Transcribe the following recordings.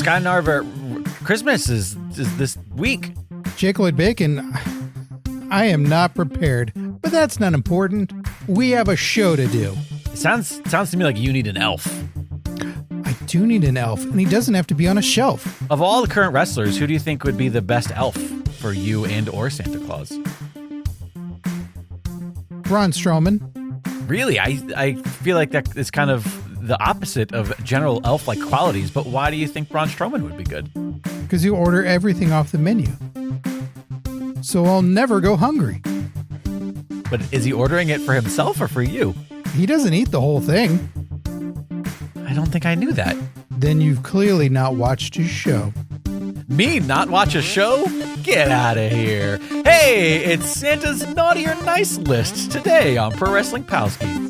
Sky Narver, Christmas is this week. Jake Lloyd Bacon, I am not prepared, but that's not important. We have a show to do. It sounds to me like you need an elf. I do need an elf, and he doesn't have to be on a shelf. Of all the current wrestlers, who do you think would be the best elf for you and or Santa Claus? Braun Strowman. Really? I feel like that is kind of the opposite of general elf-like qualities, but why do you think Braun Strowman would be good? Because you order everything off the menu. So I'll never go hungry. But is he ordering it for himself or for you? He doesn't eat the whole thing. I don't think I knew that. Then you've clearly not watched his show. Me not watch a show? Get out of here. Hey, it's Santa's Naughty or Nice list today on Pro Wrestling Palskis.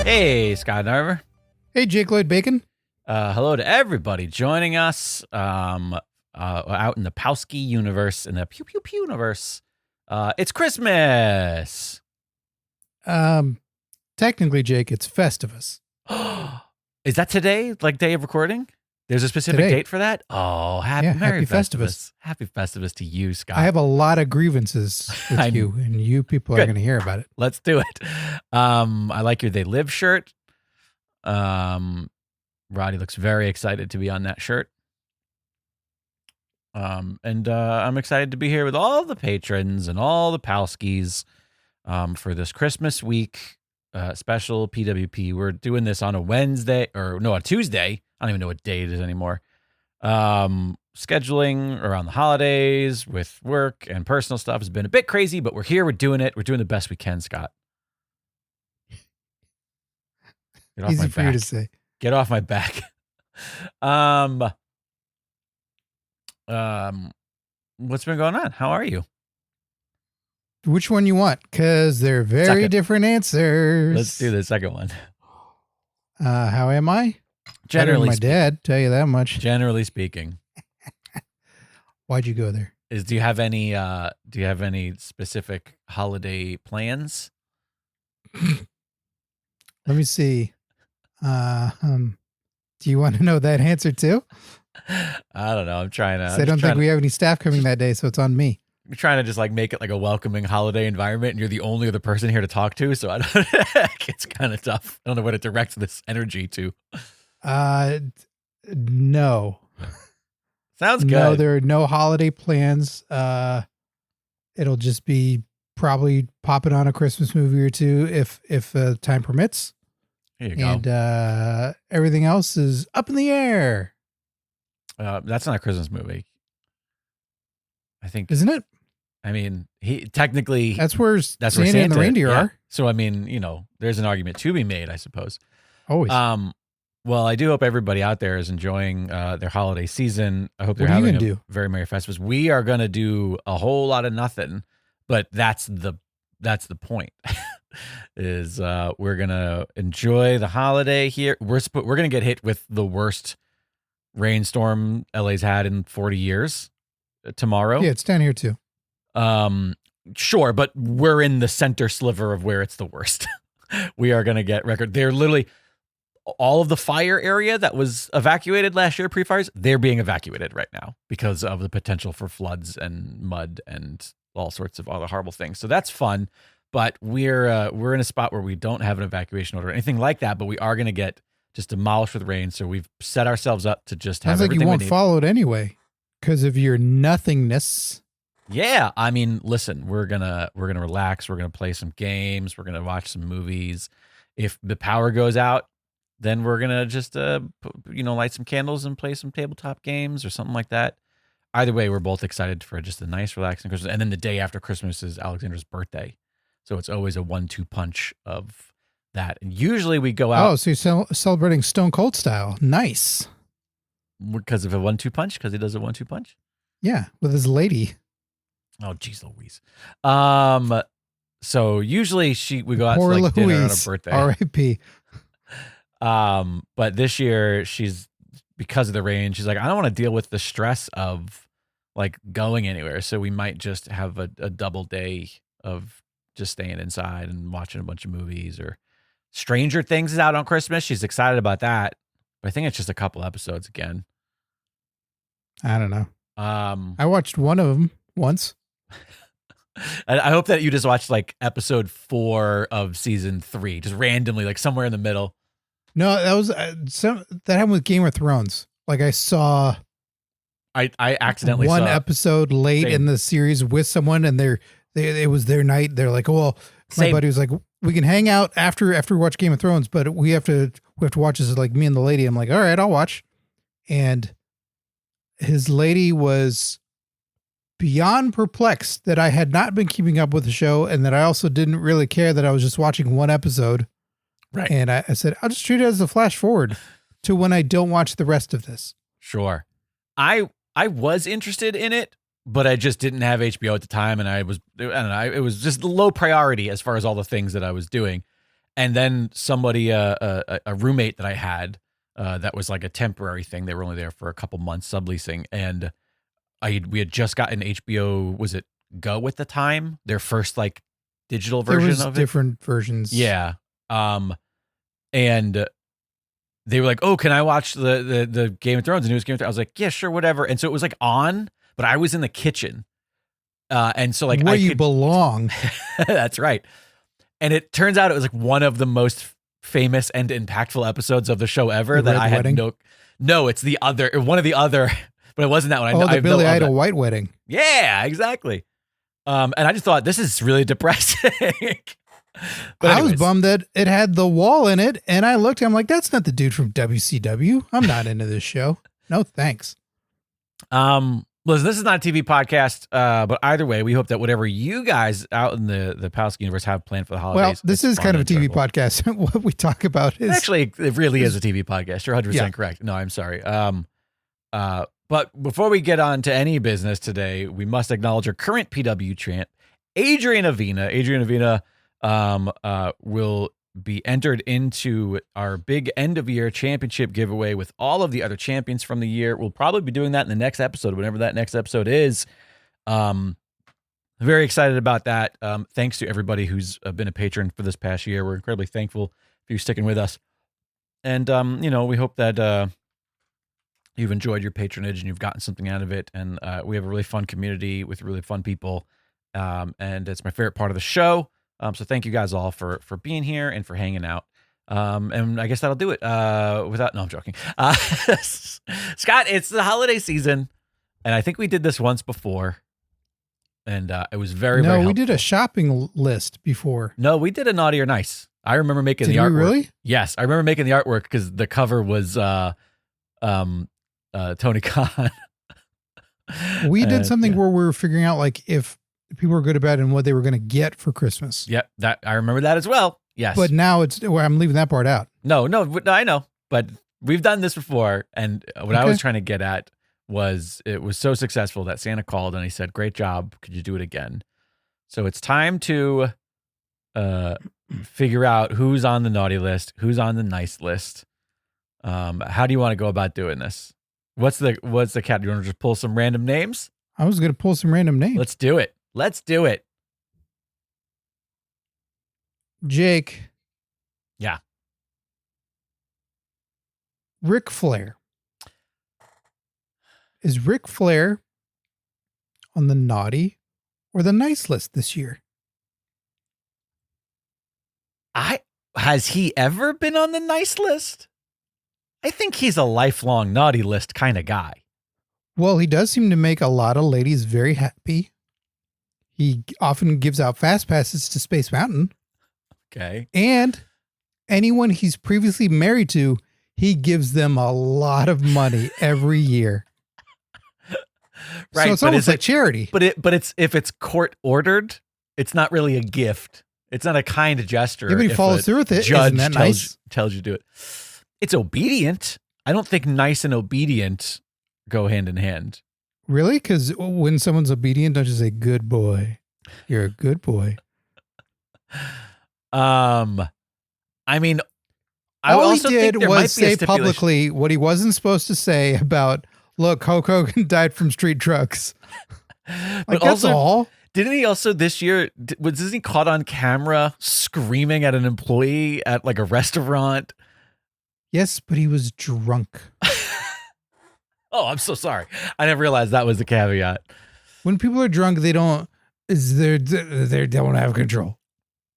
Hey, Scott Narver. Hey, Jake Lloyd Bacon. Hello to everybody joining us out in the Palski universe, in the Pew Pew Pew universe. It's Christmas. Technically, Jake, it's Festivus. Is that today, like day of recording? There's a specific date for that? Oh, Merry Festivus. Happy Festivus to you, Scott. I have a lot of grievances with you, and you people are going to hear about it. Let's do it. I like your They Live shirt. Roddy looks very excited to be on that shirt. And I'm excited to be here with all the patrons and all the Palskis for this Christmas week special PWP. We're doing this on a Tuesday. I don't even know what day it is anymore. Scheduling around the holidays with work and personal stuff has been a bit crazy, but we're here. We're doing it. We're doing the best we can, Scott. Get off Easy my for back. you to say. Get off my back. What's been going on? How are you? Which one you want? Because they're very different answers. Let's do the second one. How am I? Generally, my dad, tell you that much. Generally speaking. Why'd you go there? Do you have any specific holiday plans? Let me see. Do you want to know that answer too? I don't know. I'm trying to. I don't think we have any staff coming that day, so it's on me. I'm trying to just like make it like a welcoming holiday environment, and you're the only other person here to talk to, so I don't. It's kind of tough. I don't know where to direct this energy to. No. Sounds good. No, there are no holiday plans. It'll just be probably popping on a Christmas movie or two if time permits. There you go. And everything else is up in the air. That's not a Christmas movie. I think, isn't it? I mean, technically that's where Santa and the reindeer are. So I mean, there's an argument to be made, I suppose. Always. Well, I do hope everybody out there is enjoying their holiday season. I hope they're having a very Merry Festivus. We are going to do a whole lot of nothing, but that's the point. Is we're going to enjoy the holiday here. We're going to get hit with the worst rainstorm LA's had in 40 years tomorrow. Yeah, it's down here too. Sure, but we're in the center sliver of where it's the worst. We are going to get record. They're literally all of the fire area that was evacuated last year, pre-fires, they're being evacuated right now because of the potential for floods and mud and all sorts of other horrible things. So that's fun, but we're in a spot where we don't have an evacuation order or anything like that, but we are going to get just demolished with rain. So we've set ourselves up to just have everything we need. Sounds like you won't follow it anyway because of your nothingness. Yeah, I mean, listen, we're gonna relax. We're gonna play some games. We're gonna watch some movies. If the power goes out, then we're gonna just light some candles and play some tabletop games or something like that. Either way, we're both excited for just a nice, relaxing Christmas. And then the day after Christmas is Alexander's birthday, so it's always a 1-2 punch of that. And usually we go out. Oh, so you're celebrating Stone Cold style? Nice. Because of a 1-2 punch? Because he does a 1-2 punch? Yeah, with his lady. Oh, geez Louise. So usually we go out Poor to like dinner on her Louise. birthday. R.I.P. But this year because of the rain, she's like, I don't want to deal with the stress of like going anywhere. So we might just have a double day of just staying inside and watching a bunch of movies. Or Stranger Things is out on Christmas. She's excited about that. But I think it's just a couple episodes again. I don't know. I watched one of them once. I hope that you just watched like episode 4 of season 3, just randomly, like somewhere in the middle. No, that was that happened with Game of Thrones. Like I saw, I accidentally one saw episode late in the series with someone, and it was their night. They're like, "Well, my buddy was like, we can hang out after we watch Game of Thrones, but we have to watch this." Like me and the lady. I'm like, "All right, I'll watch." And his lady was beyond perplexed that I had not been keeping up with the show, and that I also didn't really care that I was just watching one episode. Right. And I said, I'll just treat it as a flash forward to when I don't watch the rest of this. Sure. I was interested in it, but I just didn't have HBO at the time. And I don't know, it was just low priority as far as all the things that I was doing. And then somebody, a roommate that I had, that was like a temporary thing. They were only there for a couple months subleasing. And we had just gotten HBO, was it Go at the time? Their first like digital version of it. Different versions. Yeah. And they were like, "Oh, can I watch the Game of Thrones, the newest Game of Thrones?" I was like, "Yeah, sure, whatever." And so it was like on, but I was in the kitchen. And so like where you belong. That's right. And it turns out it was like one of the most famous and impactful episodes of the show ever that I had wedding? No, it's the other, one of the other, but it wasn't that one. Oh, the Billy Idol White Wedding. Yeah, exactly. And I just thought, this is really depressing. But I was bummed that it had The Wall in it, and I looked, I'm like, that's not the dude from WCW. I'm not into this show. No, thanks. Listen, this is not a TV podcast, but either way, we hope that whatever you guys out in the Palskis universe have planned for the holidays. Well, this is kind of a TV podcast. What we talk about is actually, it really is a TV podcast. You're 100% correct. No, I'm sorry. But before we get on to any business today, we must acknowledge our current PW champ, Adrian Avina. Adrian Avina will be entered into our big end of year championship giveaway with all of the other champions from the year. We'll probably be doing that in the next episode, whenever that next episode is. Very excited about that. Thanks to everybody who's been a patron for this past year. We're incredibly thankful for you sticking with us. And, we hope that you've enjoyed your patronage and you've gotten something out of it. And we have a really fun community with really fun people. And it's my favorite part of the show. So thank you guys all for being here and for hanging out. And I guess that'll do it. No, I'm joking. Scott, it's the holiday season, and I think we did this once before, and it was very helpful. We did a shopping list before. No, we did a naughty or nice. I remember making the artwork. Did you really? Yes, I remember making the artwork because the cover was Tony Kahn. We did something where we were figuring out like if people were good or bad and what they were going to get for Christmas. Yep, that I remember that as well. Yes, but now I'm leaving that part out. No, I know, but we've done this before, and what I was trying to get at was it was so successful that Santa called and he said, "Great job, could you do it again?" So it's time to figure out who's on the naughty list, who's on the nice list. How do you want to go about doing this? What's the cat? Do you want to just pull some random names? I was going to pull some random names. Let's do it. Jake. Yeah. Ric Flair. Is Ric Flair on the naughty or the nice list this year? Has he ever been on the nice list? I think he's a lifelong naughty list kind of guy. Well, he does seem to make a lot of ladies very happy. He often gives out fast passes to Space Mountain. Okay. And anyone he's previously married to, he gives them a lot of money every year. Right. So it's almost like charity. But it's if it's court ordered, it's not really a gift. It's not a kind gesture. If he follows through with it, judge isn't that nice? tells you to do it. It's obedient. I don't think nice and obedient go hand in hand. Really? Because when someone's obedient, don't you say, good boy. You're a good boy. I mean, I all he also did think there was might be a say stipulation. publicly what he wasn't supposed to say about, look, Hulk Hogan died from street drugs. But that's also, all. Didn't he also this year, wasn't he caught on camera screaming at an employee at like a restaurant? Yes, but he was drunk. Oh, I'm so sorry. I never realized that was the caveat. When people are drunk, they don't have control.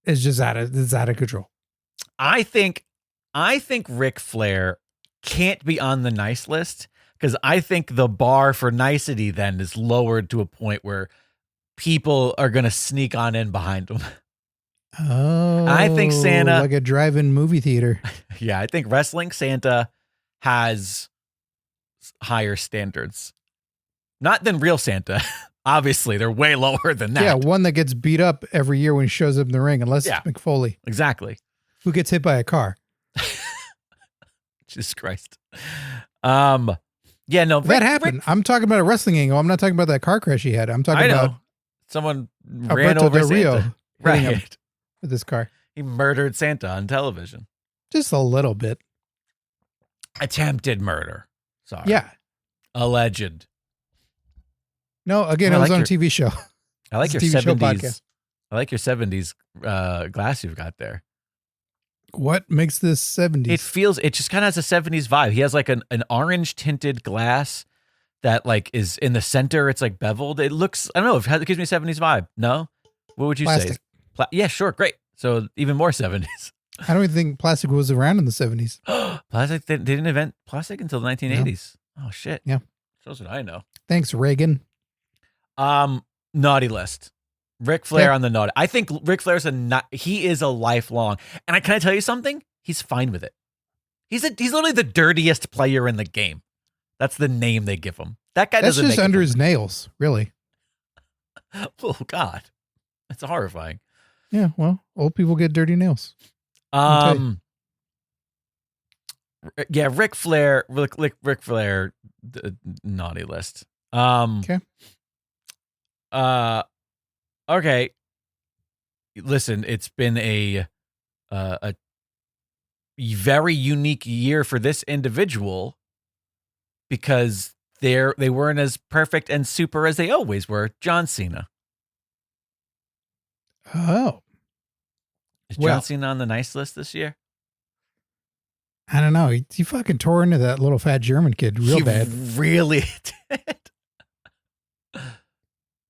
It's just out of control. I think Ric Flair can't be on the nice list because I think the bar for nicety then is lowered to a point where people are going to sneak on in behind him. Oh, I think Santa, like a drive-in movie theater. Yeah, I think Wrestling Santa has higher standards. Not than real Santa. Obviously, they're way lower than that. Yeah, one that gets beat up every year when he shows up in the ring, unless Yeah. it's McFoley. Exactly. Who gets hit by a car. Jesus Christ. Yeah, no. That happened. I'm talking about a wrestling angle. I'm not talking about that car crash he had. I'm talking about someone ran Alberto over Del Rio Santa. hitting him Right. with this car. He murdered Santa on television. Just a little bit. Attempted murder. Sorry. Yeah. Alleged. No, again, I it was like on a TV show. I like your It's a TV show 70s. podcast. I like your 70s glass you've got there. What makes this 70s? It just kind of has a 70s vibe. He has like an orange tinted glass that like is in the center. It's like beveled. It looks, I don't know, it gives me a 70s vibe. No? What would you Plastic. say? Yeah, sure. Great. So even more 70s. I don't even think plastic was around in the 70s. Plastic, they didn't invent plastic until the 1980s. No. Oh, shit. Yeah. Shows what I know. Thanks, Reagan. Naughty list. Ric Flair Yeah. on the naughty. I think Ric Flair's he is a lifelong. And can I tell you something? He's fine with it. He's literally the dirtiest player in the game. That's the name they give him. That guy That's doesn't just make under it his nails, really. Oh God. That's horrifying. Yeah, well, old people get dirty nails. Yeah, Ric Flair, naughty list. Okay. Okay. Listen, it's been a very unique year for this individual because they weren't as perfect and super as they always were. John Cena. Oh. Is Well, John Cena on the nice list this year? I don't know. He fucking tore into that little fat German kid real bad. Really did.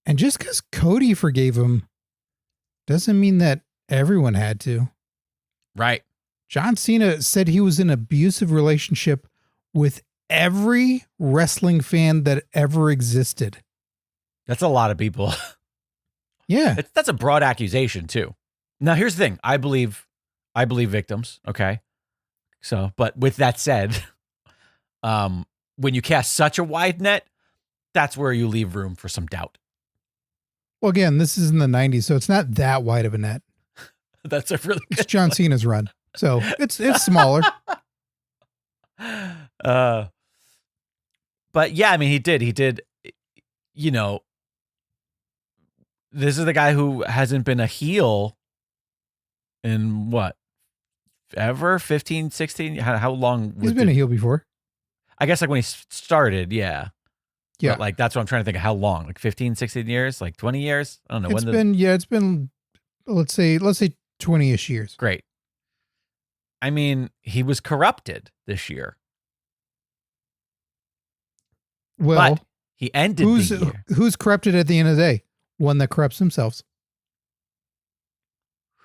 And just because Cody forgave him doesn't mean that everyone had to. Right. John Cena said he was in an abusive relationship with every wrestling fan that ever existed. That's a lot of people. Yeah. That's a broad accusation too. Now here's the thing. I believe victims. Okay. So, but with that said, when you cast such a wide net, that's where you leave room for some doubt. Well, again, this is in the 90s, so it's not that wide of a net. That's a really good It's John Cena's run. So it's smaller. But yeah, I mean, he did, you know, this is the guy who hasn't been a heel in what? Ever? 15, 16? How long? He's been a heel before. I guess like when he started, yeah. Yeah. But like, that's what I'm trying to think of. How long? Like 15, 16 years? Like 20 years? I don't know. It's been, let's say 20-ish years. Great. I mean, he was corrupted this year. Well, but he ended the year. Who's corrupted at the end of the day? One that corrupts themselves.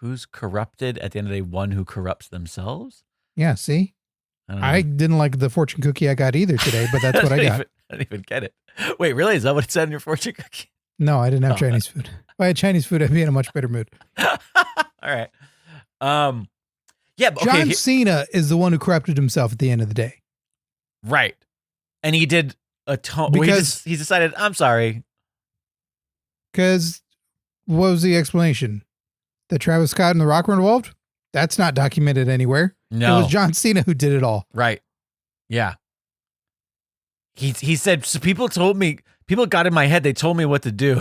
Who's corrupted at the end of the day? One who corrupts themselves? Yeah, see? I didn't like the fortune cookie I got either today, but that's what I got. I didn't even get it. Wait, really? Is that what it said in your fortune cookie? No, I didn't have Chinese food. If I had Chinese food, I'd be in a much better mood. All right. Yeah. But, John Cena is the one who corrupted himself at the end of the day. Right. And he did atone. Because he decided, I'm sorry. Because what was the explanation? That Travis Scott and The Rock were involved? That's not documented anywhere. No. It was John Cena who did it all. Right. Yeah. He said, so people got in my head. They told me what to do.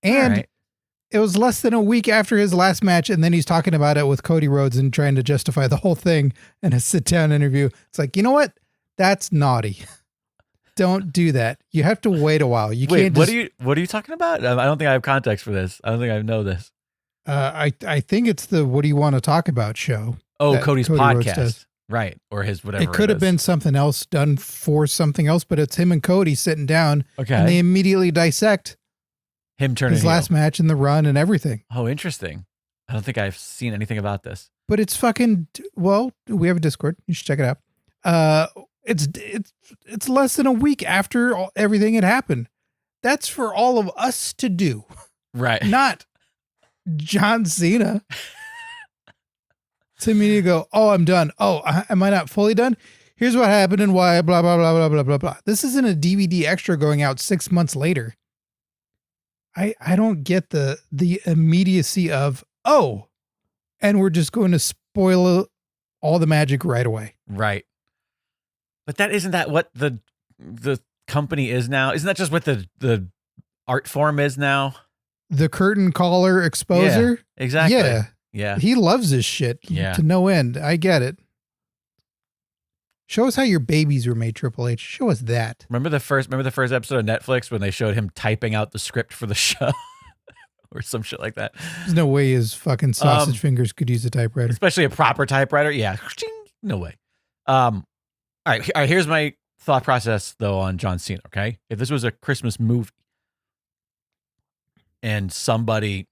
And it was less than a week after his last match. And then he's talking about it with Cody Rhodes and trying to justify the whole thing in a sit down interview. It's like, you know what? That's naughty. Don't do that. You have to wait a while. You can't. What are you talking about? I don't think I have context for this. I don't think I know this. I think it's the "What do you want to talk about" show. Oh, Cody's podcast, right? Or his whatever. It could have been something else done for something else, but it's him and Cody sitting down. Okay, and they immediately dissect him turning his last match and the run and everything. Oh, interesting. I don't think I've seen anything about this. But it's fucking well. We have a Discord. You should check it out. It's less than a week after everything had happened. That's for all of us to do, right? Not John Cena. To me to go, oh, I'm done. Oh, am I not fully done? Here's what happened and why. Blah blah blah blah blah blah blah. This isn't a DVD extra going out 6 months later. I don't get the immediacy of and we're just going to spoil all the magic right away. Right. But isn't that what the company is now? Isn't that just what the art form is now? The curtain caller exposer? Yeah, exactly. Yeah. He loves this shit to no end. I get it. Show us how your babies were made, Triple H. Show us that. Remember the first episode of Netflix when they showed him typing out the script for the show? Or some shit like that. There's no way his fucking sausage fingers could use a typewriter. Especially a proper typewriter. Yeah. No way. All right. Here's my thought process, though, on John Cena, okay? If this was a Christmas movie and somebody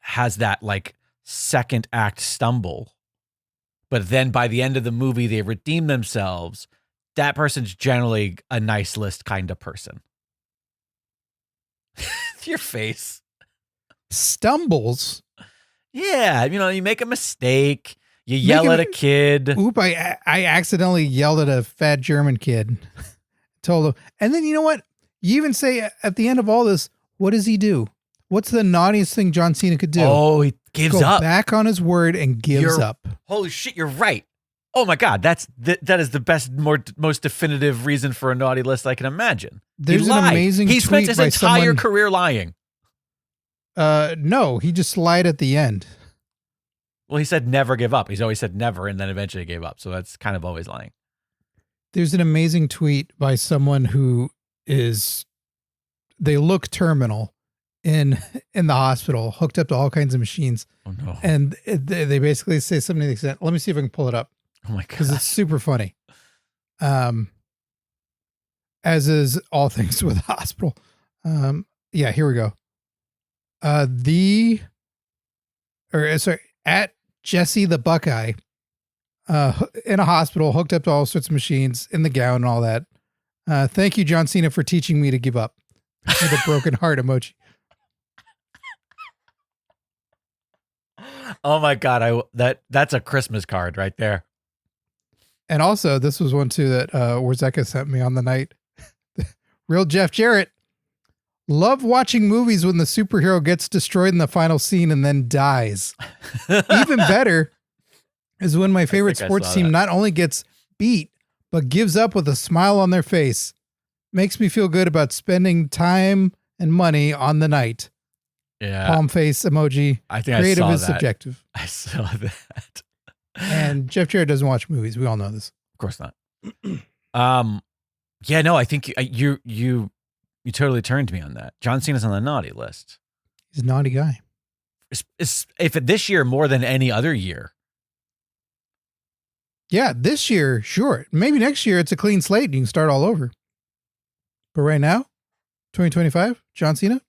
has that, like, second act stumble, but then by the end of the movie, they redeem themselves, that person's generally a nice list kind of person. Your face. Stumbles? Yeah. You make a mistake. You yell at a kid. Oop, I accidentally yelled at a fat German kid. Told him. And then you know what? You even say at the end of all this, what does he do? What's the naughtiest thing John Cena could do? Oh, he gives up. Back on his word and gives up. Holy shit, you're right. Oh my God, that is the best, most definitive reason for a naughty list I can imagine. There's an amazing He spent tweet his by entire career lying. No, he just lied at the end. Well, he said never give up. He's always said never, and then eventually gave up. So that's kind of always lying. There's an amazing tweet by someone who they look terminal in the hospital, hooked up to all kinds of machines. Oh no. And they basically say something to the extent, let me see if I can pull it up. Oh my God. Because it's super funny. As is all things with the hospital. Yeah, here we go. At Jesse the Buckeye, in a hospital, hooked up to all sorts of machines, in the gown and all that. Thank you, John Cena, for teaching me to give up. With a broken heart emoji. Oh my God, that's a Christmas card right there. And also, this was one too that Warzeka sent me on the night. Real Jeff Jarrett. Love watching movies when the superhero gets destroyed in the final scene and then dies. Even better is when my favorite sports team not only gets beat, but gives up with a smile on their face. Makes me feel good about spending time and money on the night. Yeah. Palm face emoji. I think creative I saw is that. subjective. I saw that. And Jeff Jarrett doesn't watch movies. We all know this. Of course not. Yeah, no, I think you totally turned me on that. John Cena's on the naughty list. He's a naughty guy. If this year more than any other year. Yeah, this year, sure. Maybe next year it's a clean slate and you can start all over. But right now, 2025, John Cena,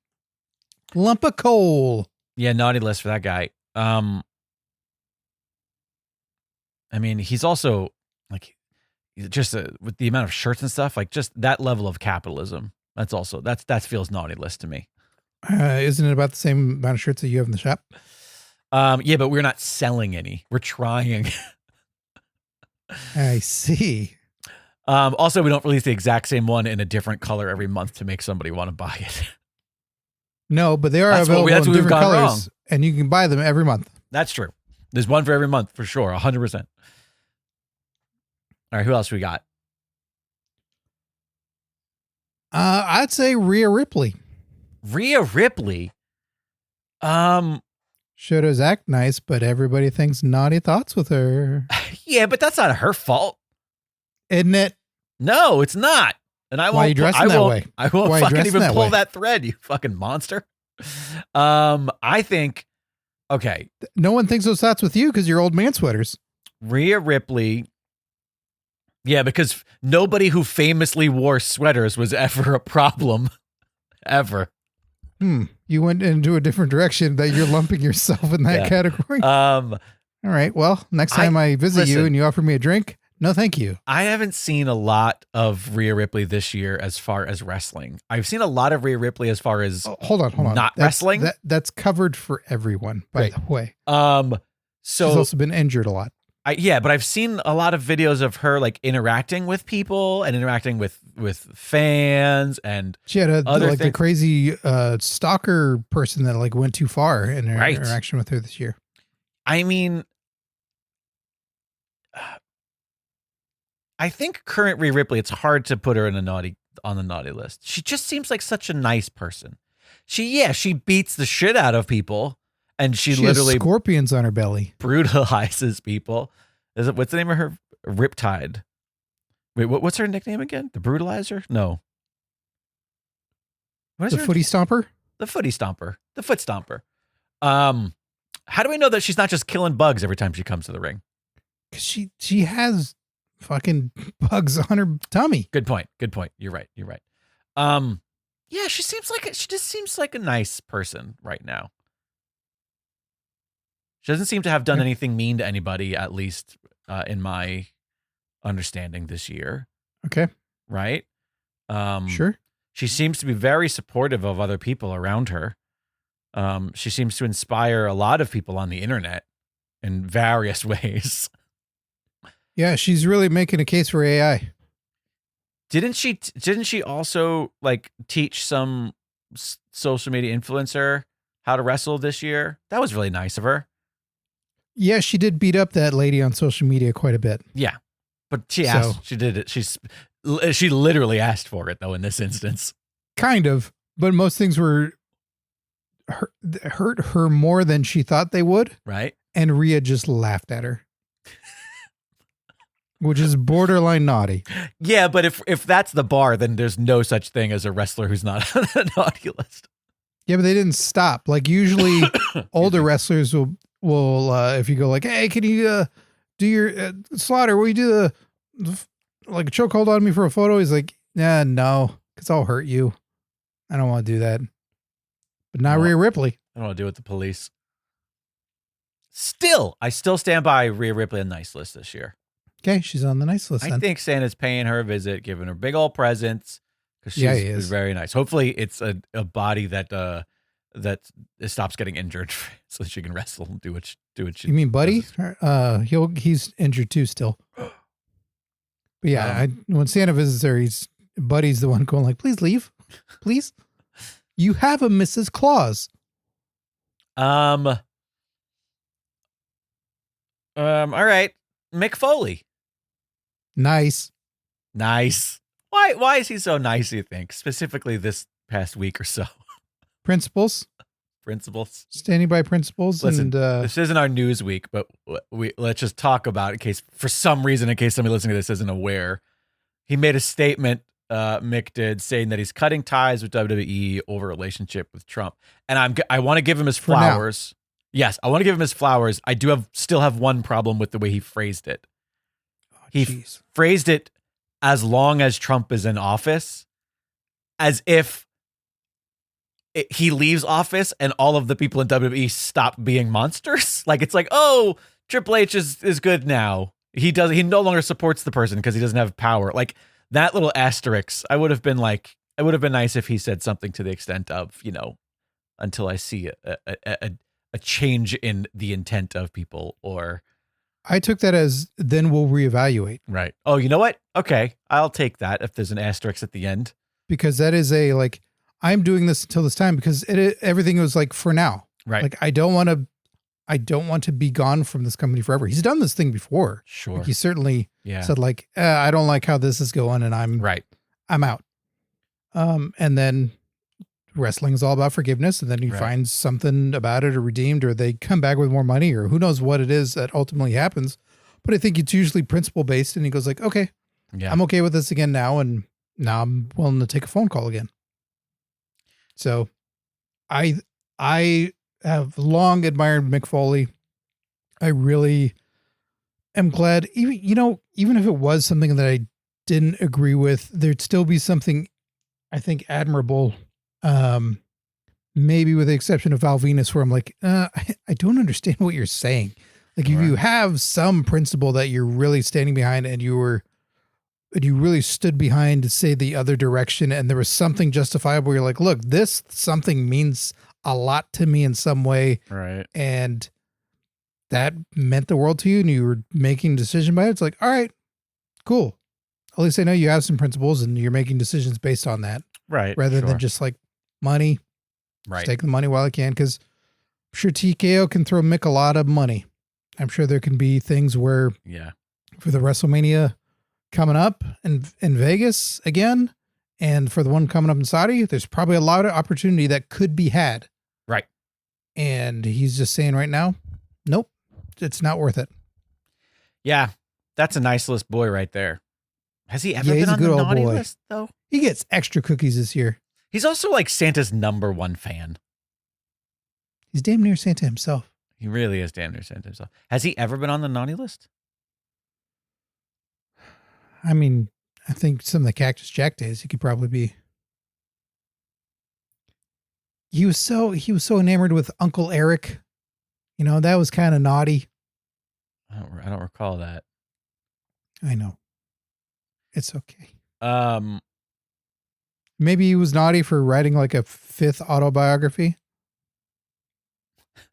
lump of coal. Yeah, naughty list for that guy. I mean, he's also like just with the amount of shirts and stuff, like just that level of capitalism. That feels naughty list to me. Isn't it about the same amount of shirts that you have in the shop? Yeah, but we're not selling any. We're trying. I see. Also, we don't release the exact same one in a different color every month to make somebody want to buy it. No, but they are available in different colors, wrong. And you can buy them every month. That's true. There's one for every month for sure, 100%. All right, who else we got? I'd say Rhea Ripley. Rhea Ripley. Should have act nice, but everybody thinks naughty thoughts with her. Yeah, but that's not her fault. Isn't it? No, it's not. And I won't. Why are you dressing that way? I won't Why are you fucking dressing even that pull way? that thread, you fucking monster. I think, okay, No one thinks those thoughts with you because you're old man sweaters. Rhea Ripley. Yeah, because nobody who famously wore sweaters was ever a problem, ever. You went into a different direction that you're lumping yourself in that category. All right. Well, next time I visit you and you offer me a drink, no, thank you. I haven't seen a lot of Rhea Ripley this year as far as wrestling. I've seen a lot of Rhea Ripley as far as hold on. Wrestling. That's covered for everyone, by the way. So she's also been injured a lot. But I've seen a lot of videos of her like interacting with people and interacting with fans, and she had the crazy stalker person that like went too far in her interaction with her this year. I mean, I think current Rhea Ripley, it's hard to put her on the naughty list. She just seems like such a nice person. She beats the shit out of people. And she literally has scorpions on her belly. Brutalizes people. What's the name of her? Riptide. Wait, what's her nickname again? The Brutalizer? No. What is the Footy Stomper? The Footy Stomper. The Foot Stomper. How do we know that she's not just killing bugs every time she comes to the ring? Because she has fucking bugs on her tummy. Good point. You're right. Yeah, she just seems like a nice person right now. She doesn't seem to have done anything mean to anybody, at least in my understanding this year. Okay. Right? Sure. She seems to be very supportive of other people around her. She seems to inspire a lot of people on the internet in various ways. Yeah, she's really making a case for AI. Didn't she also like teach some social media influencer how to wrestle this year? That was really nice of her. Yeah, she did beat up that lady on social media quite a bit. Yeah, but she did it. She literally asked for it though in this instance. Kind of, but most things were hurt her more than she thought they would. Right. And Rhea just laughed at her, which is borderline naughty. Yeah, but if that's the bar, then there's no such thing as a wrestler who's not on the naughty list. Yeah, but they didn't stop. Like usually, older wrestlers will if you go like, hey, can you do your Slaughter? Will you do like a chokehold on me for a photo? He's like, no, because I'll hurt you. I don't want to do that. But not Rhea Ripley. I don't want to do it with the police. I still stand by Rhea Ripley on the nice list this year. Okay, she's on the nice list. I think Santa's paying her a visit, giving her big old presents because she's very nice. Hopefully, it's a body that stops getting injured so that she can wrestle and do what she. You mean Buddy? He's injured too still. But yeah, when Santa visits her, Buddy's the one going like, "Please leave, please. You have a Mrs. Claus." All right, Mick Foley. Nice. Why is he so nice, you think? Specifically this past week or so. Principles. Standing by principles. Listen, and this isn't our news week, but let's just talk about it in case somebody listening to this isn't aware. He made a statement, Mick did, saying that he's cutting ties with WWE over a relationship with Trump. And I want to give him his flowers. Yes, I want to give him his flowers. I still have one problem with the way he phrased it. Phrased it as long as Trump is in office, as if he leaves office and all of the people in WWE stop being monsters. Like, it's like, oh, Triple H is good now. He no longer supports the person because he doesn't have power. Like that little asterisk, it would have been nice if he said something to the extent of, until I see a change in the intent of people, or I took that as then we'll reevaluate. Right. Oh, you know what? Okay. I'll take that if there's an asterisk at the end. Because that is I'm doing this until this time because everything was like for now. Right. Like I don't want to I don't want to be gone from this company forever. He's done this thing before. Sure. Like he certainly Yeah. said like, I don't like how this is going and I'm out. And then wrestling is all about forgiveness. And then he finds something about it or redeemed, or they come back with more money, or who knows what it is that ultimately happens. But I think it's usually principle based. And he goes like, okay, I'm okay with this again now. And now I'm willing to take a phone call again. So I have long admired Mick Foley. I really am glad, even if it was something that I didn't agree with, there'd still be something I think admirable. Maybe with the exception of Val Venus, where I'm like, I don't understand what you're saying. Like if you have some principle that you're really standing behind and you really stood behind to say the other direction, and there was something justifiable, you're like, look, this something means a lot to me in some way. Right. And that meant the world to you and you were making a decision by it. It's like, all right, cool. At least I know you have some principles and you're making decisions based on that. Right. Rather than just like money. Right. Just take the money while I can. Cause I'm sure TKO can throw Mick a lot of money. I'm sure there can be things where for the WrestleMania coming up in Vegas again, and for the one coming up in Saudi, there's probably a lot of opportunity that could be had. Right. And he's just saying right now, nope, it's not worth it. Yeah. That's a nice list boy right there. Has he ever been he's on a good the old naughty boy. list though? He gets extra cookies this year. He's also like Santa's #1 fan. He's damn near Santa himself. He really is damn near Santa himself. Has he ever been on the naughty list? I mean, I think some of the Cactus Jack days he could probably be. He was so enamored with Uncle Eric. That was kind of naughty. I don't recall that. I know. It's okay. Maybe he was naughty for writing like a 5th autobiography.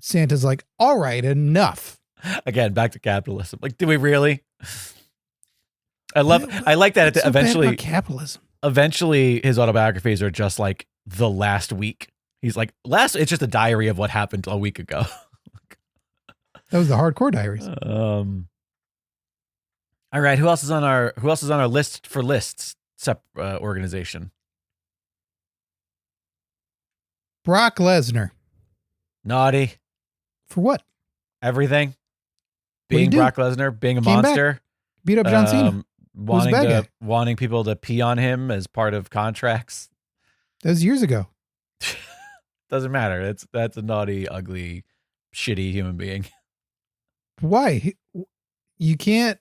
Santa's like, all right, enough. Again, back to capitalism. Like, do we really? I like that so eventually bad about capitalism. Eventually his autobiographies are just like the last week. He's like, it's just a diary of what happened a week ago. That was the Hardcore Diaries. All right, who else is on our list for lists organization? Brock Lesnar. Naughty. For what? Everything. Being Brock Lesnar, being a monster. Beat up John Cena. Wanting people to pee on him as part of contracts. That was years ago. Doesn't matter. That's a naughty, ugly, shitty human being. Why? You can't.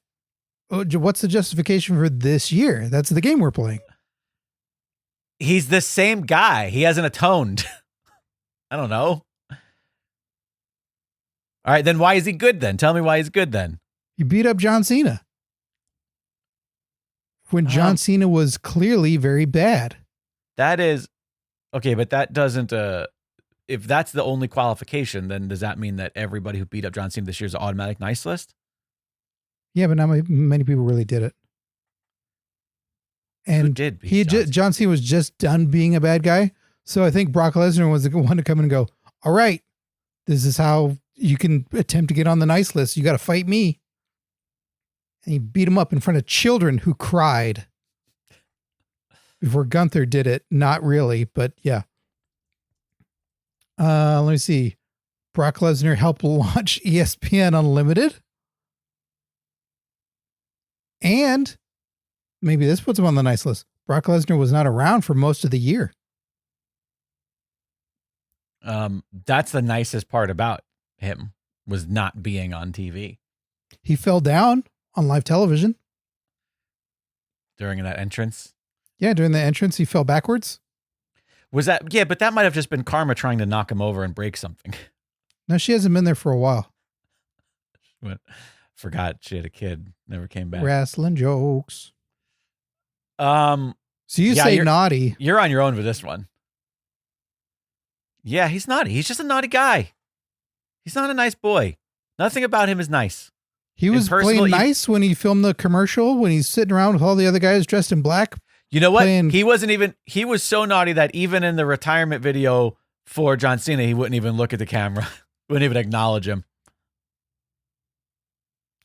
What's the justification for this year? That's the game we're playing. He's the same guy. He hasn't atoned. I don't know. All right, then why is he good then? Tell me why he's good then. You beat up John Cena. When John Cena was clearly very bad. That is, okay, but that doesn't, if that's the only qualification, then does that mean that everybody who beat up John Cena this year is an automatic nice list? Yeah, but not many people really did it. And who did beat John Cena was just done being a bad guy. So I think Brock Lesnar was the one to come in and go, all right, this is how you can attempt to get on the nice list. You got to fight me. And he beat him up in front of children who cried. Before Gunther did it. Not really, but yeah. Let me see. Brock Lesnar helped launch ESPN Unlimited. And maybe this puts him on the nice list. Brock Lesnar was not around for most of the year. That's the nicest part about him, was not being on TV. He fell down on live television. During that entrance? Yeah, during the entrance, he fell backwards. Was that? Yeah, but that might have just been karma trying to knock him over and break something. No, she hasn't been there for a while. Forgot she had a kid. Never came back. Wrestling jokes. So you say naughty. You're on your own for this one. Yeah, he's naughty. He's just a naughty guy. He's not a nice boy. Nothing about him is nice. He was playing nice when he filmed the commercial, when he's sitting around with all the other guys dressed in black. You know what? He was so naughty that even in the retirement video for John Cena, he wouldn't even look at the camera. Wouldn't even acknowledge him.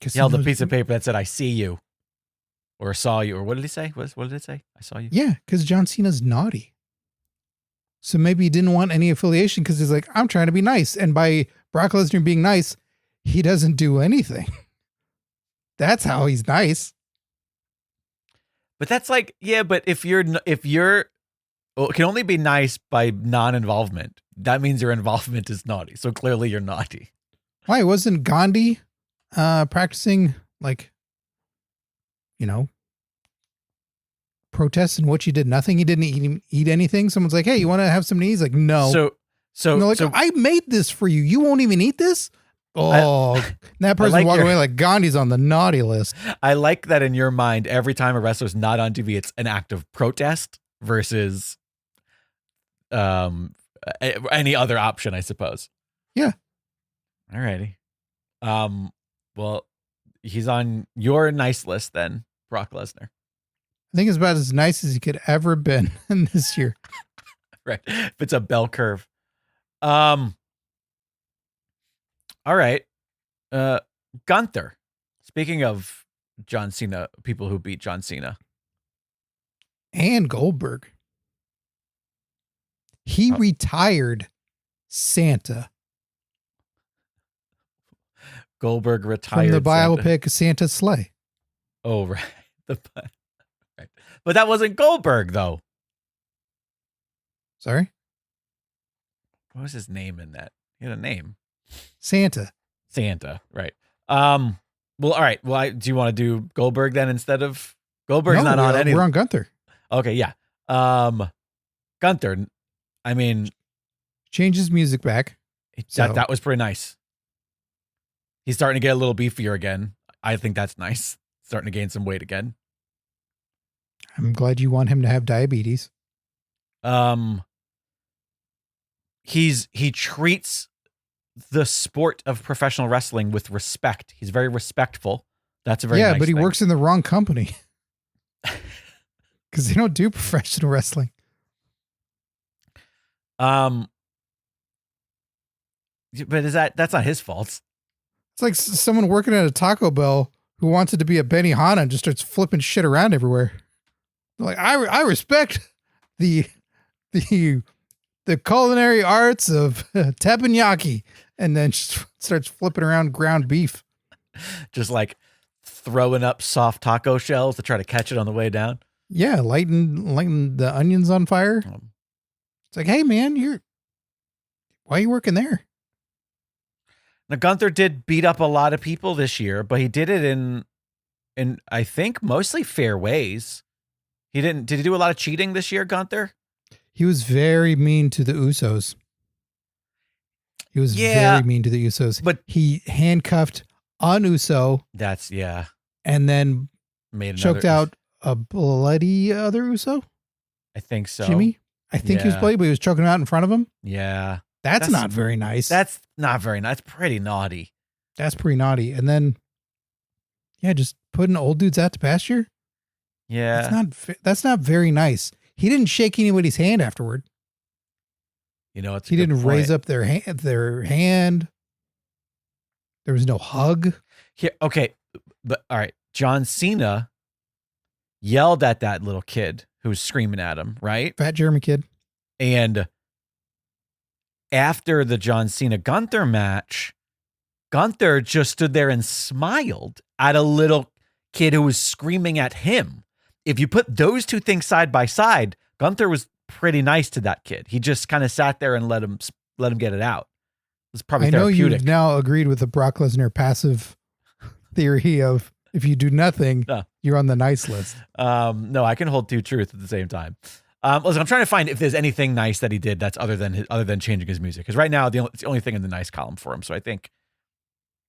He held a piece of paper that said, "I see you," or "saw you," or what did he say? What did it say? "I saw you." Yeah, because John Cena's naughty. So maybe he didn't want any affiliation because he's like, I'm trying to be nice. And by Brock Lesnar being nice, he doesn't do anything. That's how he's nice. But that's like, yeah, but if you're well, it can only be nice by non-involvement. That means your involvement is naughty. So clearly you're naughty. Why wasn't Gandhi practicing protests and what you did nothing? He didn't eat anything. Someone's like, hey, you want to have some He's like, no. So I made this for you. You won't even eat this? Oh, that person walked away like Gandhi's on the naughty list. I like that in your mind, every time a wrestler's not on TV, it's an act of protest versus any other option, I suppose. Yeah. Alrighty. Well, he's on your nice list then, Brock Lesnar. I think it's about as nice as he could ever been in this year. Right. If it's a bell curve. All right. Gunther. Speaking of John Cena, people who beat John Cena. And Goldberg. He retired Santa. Goldberg retired from the biopic Santa's Sleigh. Oh, right. Right. But that wasn't Goldberg, though. Sorry? What was his name in that? He had a name. Santa, right. Well, all right. Well, do you want to do Goldberg then instead of Goldberg's not on any? We're on Gunther. Okay, yeah. Gunther. I mean, change his music back. That was pretty nice. He's starting to get a little beefier again. I think that's nice. Starting to gain some weight again. I'm glad you want him to have diabetes. He treats the sport of professional wrestling with respect. He's very respectful. That's a very nice but he thing. works in the wrong company because they don't do professional wrestling. But that's not his fault. It's like someone working at a Taco Bell who wants it to be a Benihana and just starts flipping shit around everywhere. They're like, I respect the culinary arts of teppanyaki, and then starts flipping around ground beef. Just like throwing up soft taco shells to try to catch it on the way down. Yeah, lighting the onions on fire. It's like, hey man, why are you working there? Now Gunther did beat up a lot of people this year, but he did it in I think mostly fair ways. Did he do a lot of cheating this year, Gunther? He was very mean to the Usos. Very mean to the Usos. But he handcuffed an Uso. And then choked out a bloody other Uso. I think so. Jimmy? I think he was bloody, but he was choking him out in front of him. Yeah. That's not very nice. That's not very nice. That's pretty naughty. That's pretty naughty. And then, just putting old dudes out to pasture. Yeah. That's not very nice. He didn't shake anybody's hand afterward. He didn't raise up their hand. There was no hug. Here, okay. But all right. John Cena yelled at that little kid who was screaming at him, right? Fat Jeremy kid. And after the John Cena Gunther match, Gunther just stood there and smiled at a little kid who was screaming at him. If you put those two things side by side, Gunther was pretty nice to that kid. He just kind of sat there and let him get it out. It was probably therapeutic. I know you've now agreed with the Brock Lesnar passive theory of if you do nothing, you're on the nice list. No, I can hold two truths at the same time. Listen, I'm trying to find if there's anything nice that he did that's other than changing his music. Because right now, it's the only thing in the nice column for him. So I think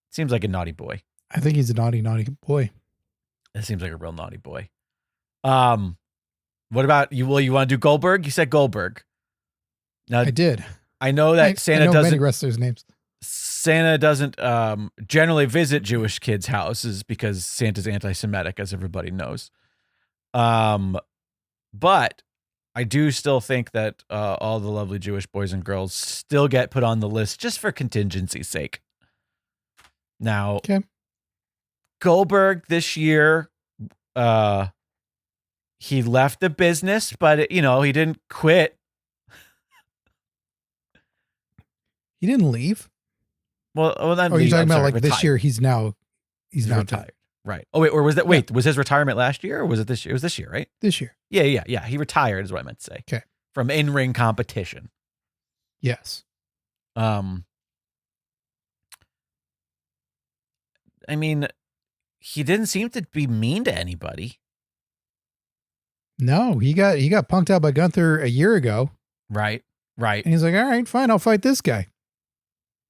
it seems like a naughty boy. I think he's a naughty boy. It seems like a real naughty boy. What about you? Will you want to do Goldberg? You said Goldberg. Now, I did. I know that Santa doesn't. Many wrestlers' names. Santa doesn't generally visit Jewish kids' houses because Santa's anti-Semitic, as everybody knows. But I do still think that all the lovely Jewish boys and girls still get put on the list just for contingency's sake. Now, Goldberg this year, he left the business, but he didn't quit. He didn't leave. Well, you're talking about retired. This year? He's now retired. Right. Oh wait, or was that? Yeah. Wait, was his retirement last year, or was it this year? It was this year, right? This year. Yeah. He retired, is what I meant to say. Okay. From in-ring competition. Yes. I mean, he didn't seem to be mean to anybody. No, he got punked out by Gunther a year ago. Right. And he's like, all right, fine, I'll fight this guy.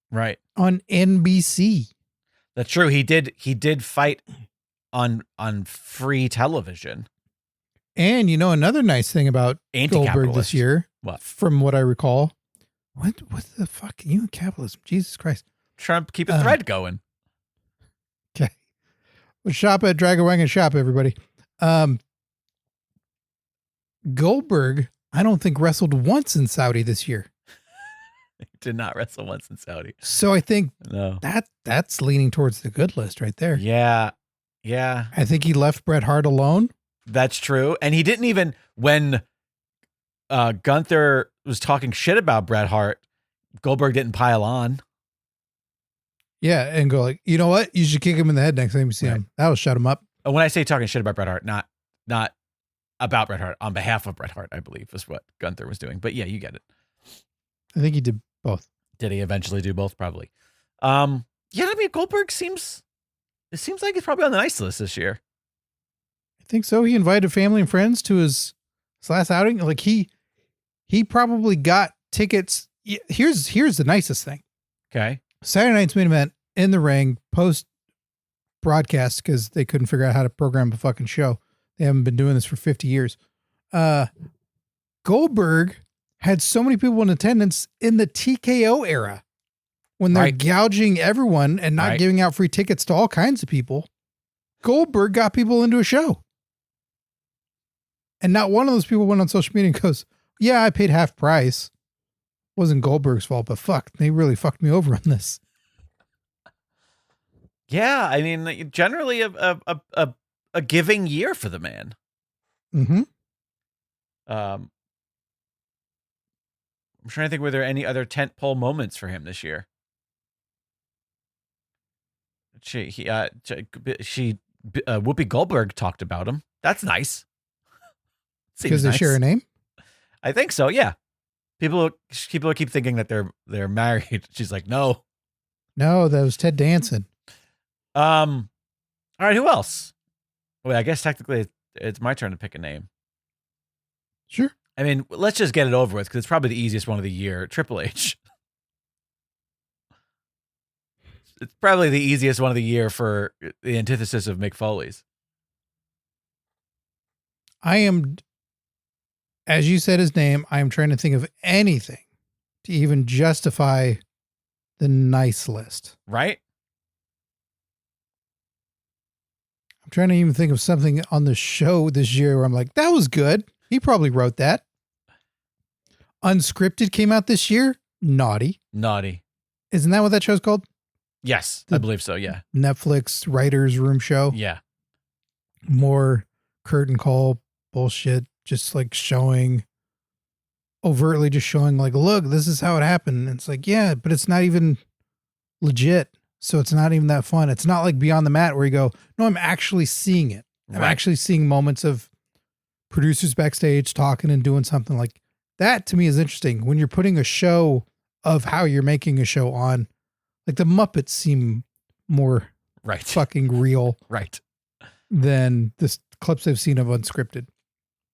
Right. On NBC. That's true. He did fight on free television. And another nice thing about Goldberg this year, what? From what I recall, what the fuck? You and capitalism, Jesus Christ! Trump, keep a thread going. Okay, we'll shop at Dragon Wagon Shop, everybody. Goldberg, I don't think wrestled once in Saudi this year. He did not wrestle once in Saudi. So I think no. that's leaning towards the good list right there. Yeah. I think he left Bret Hart alone. That's true. And he didn't even, when Gunther was talking shit about Bret Hart, Goldberg didn't pile on. Yeah, and go like, you know what? You should kick him in the head next time you see him. That'll shut him up. And when I say talking shit about Bret Hart, not about Bret Hart, on behalf of Bret Hart, I believe is what Gunther was doing. But yeah, you get it. I think he did both. Did he eventually do both? Probably. Yeah, I mean, Goldberg seems like he's probably on the nice list this year. I think so. He invited family and friends to his last outing. Like he probably got tickets. Here's the nicest thing. Okay. Saturday night's main event in the ring post broadcast because they couldn't figure out how to program a fucking show. They haven't been doing this for 50 years. Goldberg had so many people in attendance in the TKO era when they're gouging everyone and not giving out free tickets to all kinds of people. Goldberg got people into a show. And not one of those people went on social media and goes, yeah, I paid half price. Wasn't Goldberg's fault, but fuck, they really fucked me over on this. Yeah, I mean, generally a giving year for the man. Mm-hmm. I'm trying to think, were there any other tentpole moments for him this year? Whoopi Goldberg talked about him. That's nice. Because they share a name? I think so. Yeah. People keep thinking that they're married. She's like, no, that was Ted Danson. All right. Who else? Wait, I guess technically it's my turn to pick a name. Sure. I mean, let's just get it over with because it's probably the easiest one of the year. Triple H. It's probably the easiest one of the year for the antithesis of Mick Foley's. I am, as you said his name, I am trying to think of anything to even justify the nice list. Right? I'm trying to even think of something on the show this year where I'm like, that was good. He probably wrote that. Unscripted came out this year. Naughty. Isn't that what that show's called? Yes, I believe so. Yeah. Netflix writer's room show. Yeah. More curtain call bullshit. Just like overtly just showing like, look, this is how it happened. And it's like, yeah, but it's not even legit. So it's not even that fun. It's not like Beyond the Mat where you go, no, I'm actually seeing it. I'm actually seeing moments of producers backstage talking and doing something like that. To me is interesting when you're putting a show of how you're making a show on, like the Muppets seem more fucking real than the clips I've seen of unscripted.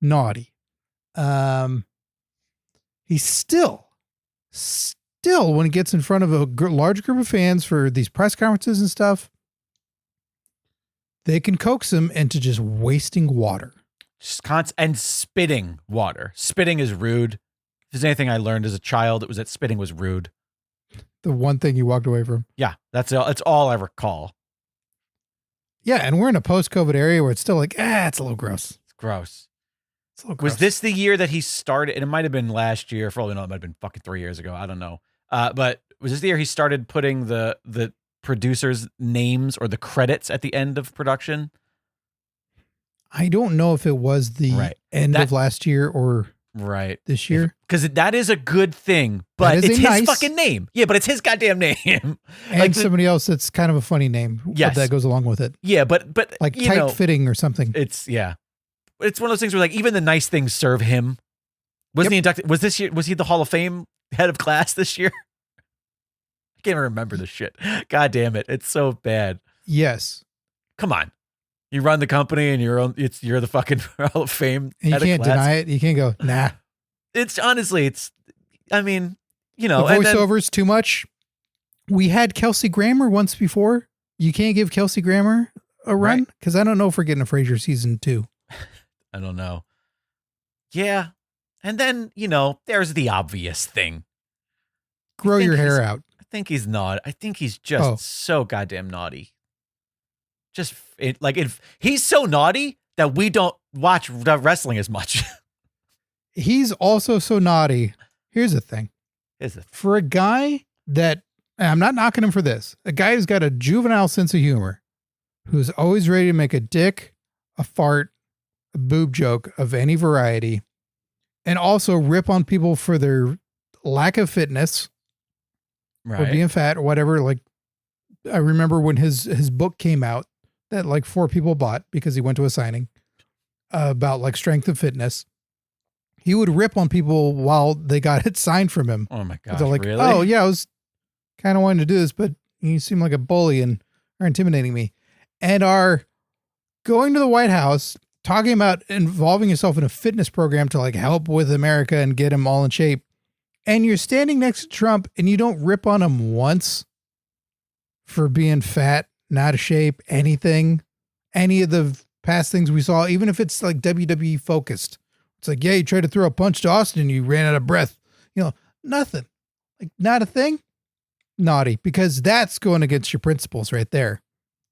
Naughty. He's still when he gets in front of a large group of fans for these press conferences and stuff, they can coax him into just wasting water. And spitting water. Spitting is rude. If there's anything I learned as a child, it was that spitting was rude. The one thing you walked away from. Yeah, that's all I recall. Yeah, and we're in a post-COVID area where it's still like, it's a little gross. It's gross. It's a little gross. Was this the year that he started? And it might have been last year. For all we know, it might have been fucking 3 years ago. I don't know. But was this the year he started putting the producers' names or the credits at the end of production? I don't know if it was the end of last year or this year. Because that is a good thing, but it's his fucking name. Yeah, but it's his goddamn name. And like somebody else that's kind of a funny name that goes along with it. Yeah, but like tight fitting or something. It's one of those things where like even the nice things serve him. Wasn't he inducted? Was he the Hall of Fame head of class this year? I can't even remember this shit. God damn it. It's so bad. Yes. Come on. You run the company and you're the fucking Hall of Fame. And you can't deny it. You can't go, nah. It's honestly, I mean, the voiceovers too much. We had Kelsey Grammer once before. You can't give Kelsey Grammer a run because I don't know if we're getting a Frasier season 2. I don't know. Yeah. And then, there's the obvious thing. Grow your hair out. I think he's not. I think he's just so goddamn naughty. He's so naughty that we don't watch wrestling as much. He's also so naughty. Here's the thing. For a guy that, and I'm not knocking him for this, a guy who's got a juvenile sense of humor, who's always ready to make a dick, a fart, a boob joke of any variety, and also rip on people for their lack of fitness or being fat or whatever. Like, I remember when his book came out, that like 4 people bought because he went to a signing about like strength and fitness. He would rip on people while they got it signed from him. Oh my gosh, they're like, really? Oh yeah, I was kind of wanting to do this, but you seem like a bully and are intimidating me. And are going to the White House, talking about involving yourself in a fitness program to like help with America and get him all in shape. And you're standing next to Trump and you don't rip on him once for being fat, not out of shape, anything, any of the past things we saw, even if it's like WWE focused. It's like, yeah, you tried to throw a punch to Austin and you ran out of breath. Nothing. Like, not a thing. Naughty. Because that's going against your principles right there.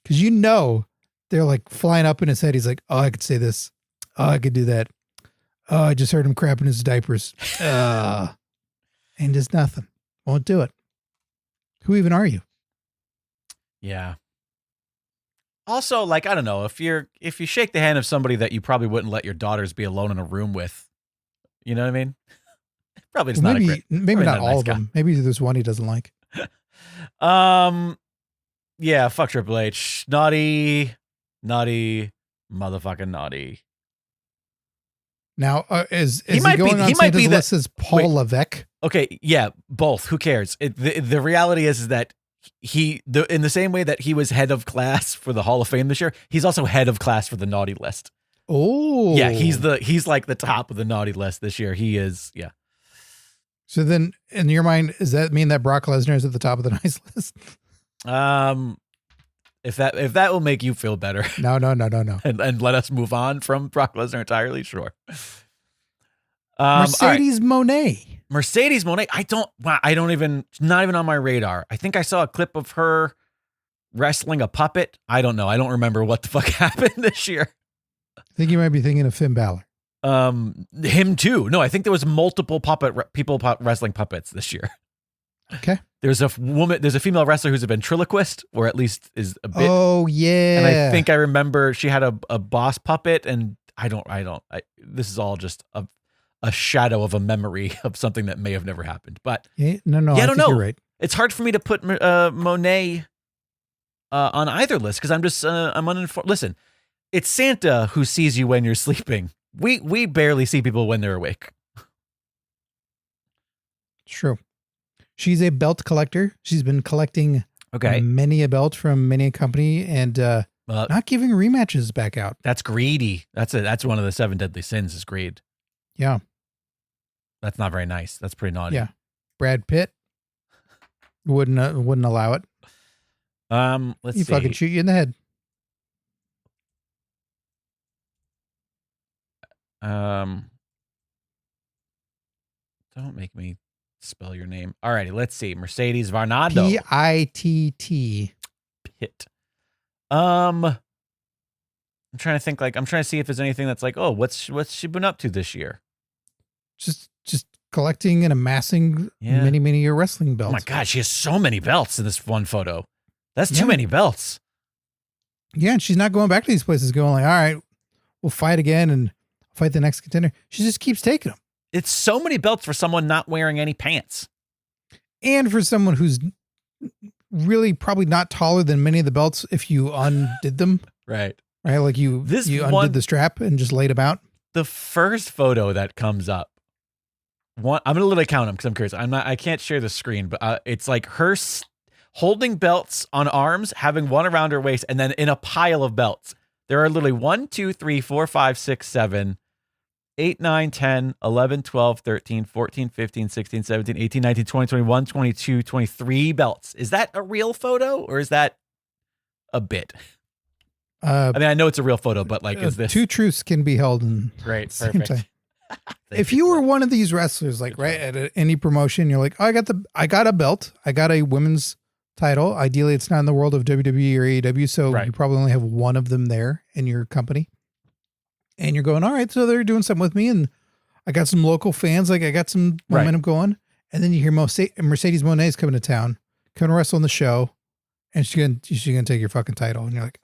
Because they're like flying up in his head. He's like, oh, I could say this. Oh, I could do that. Oh, I just heard him crapping his diapers. And just nothing. Won't do it. Who even are you? Yeah. Also, like, I don't know, if you shake the hand of somebody that you probably wouldn't let your daughters be alone in a room with, you know what I mean? Probably just maybe not all of them. Maybe there's one he doesn't like. Yeah, fuck Triple H. Naughty, motherfucking naughty. Now, is he going on Santa's list as Paul Levesque? Okay, yeah, both. Who cares? The reality is that in the same way that he was head of class for the Hall of Fame this year, he's also head of class for the naughty list. Oh, yeah, he's like the top of the naughty list this year. He is, yeah. So then, in your mind, does that mean that Brock Lesnar is at the top of the nice list? If that will make you feel better, no, and let us move on from Brock Lesnar entirely, sure. Mercedes Moné. Not even on my radar. I think I saw a clip of her wrestling a puppet. I don't know. I don't remember what the fuck happened this year. I think you might be thinking of Finn Balor. Him too. No, I think there was multiple people wrestling puppets this year. Okay. There's a female wrestler who's a ventriloquist, or at least is a bit. Oh yeah. And I think I remember she had a boss puppet, and this is all just a shadow of a memory of something that may have never happened. But I don't know. You're right. It's hard for me to put Monet on either list because I'm uninformed. Listen, it's Santa who sees you when you're sleeping. We barely see people when they're awake. It's true. She's a belt collector. She's been collecting many a belt from many a company and not giving rematches back out. That's greedy. That's one of the 7 deadly sins is greed. Yeah. That's not very nice. That's pretty naughty. Yeah. Brad Pitt wouldn't allow it. Let's see. He fucking shoot you in the head. Don't make me spell your name. Alrighty, let's see. Mercedes Varnado. Pitt. Pitt. I'm trying to think. I'm trying to see if there's anything that's like, oh, what's she been up to this year? Just collecting and amassing many wrestling belts. Oh my God, she has so many belts in this one photo. That's too many belts. Yeah, and she's not going back to these places going like, all right, we'll fight again and fight the next contender. She just keeps taking them. It's so many belts for someone not wearing any pants. And for someone who's really probably not taller than many of the belts if you undid them. Right. Right? Like you undid the strap and just laid them out. The first photo that comes up, I'm going to literally count them because I'm curious. I can't share the screen, but it's like her holding belts on arms, having one around her waist, and then in a pile of belts. There are literally 1, 2, 3, 4, 5, 6, 7, 8, 9, 10, 11, 12, 13, 14, 15, 16, 17, 18, 19, 20, 21, 22, 23 belts. Is that a real photo or is that a bit? I mean, I know it's a real photo, but like, is this? Two truths can be held in Great, the same perfect. time. If you were one of these wrestlers, like right at any promotion, you're like, oh, I got a belt. I got a women's title. Ideally, it's not in the world of WWE or AEW, so you probably only have one of them there in your company. And you're going, all right, so they're doing something with me, and I got some local fans, like I got some momentum going. And then you hear Mercedes Moné's coming to town, coming to wrestle on the show, and she's gonna take your fucking title. And you're like,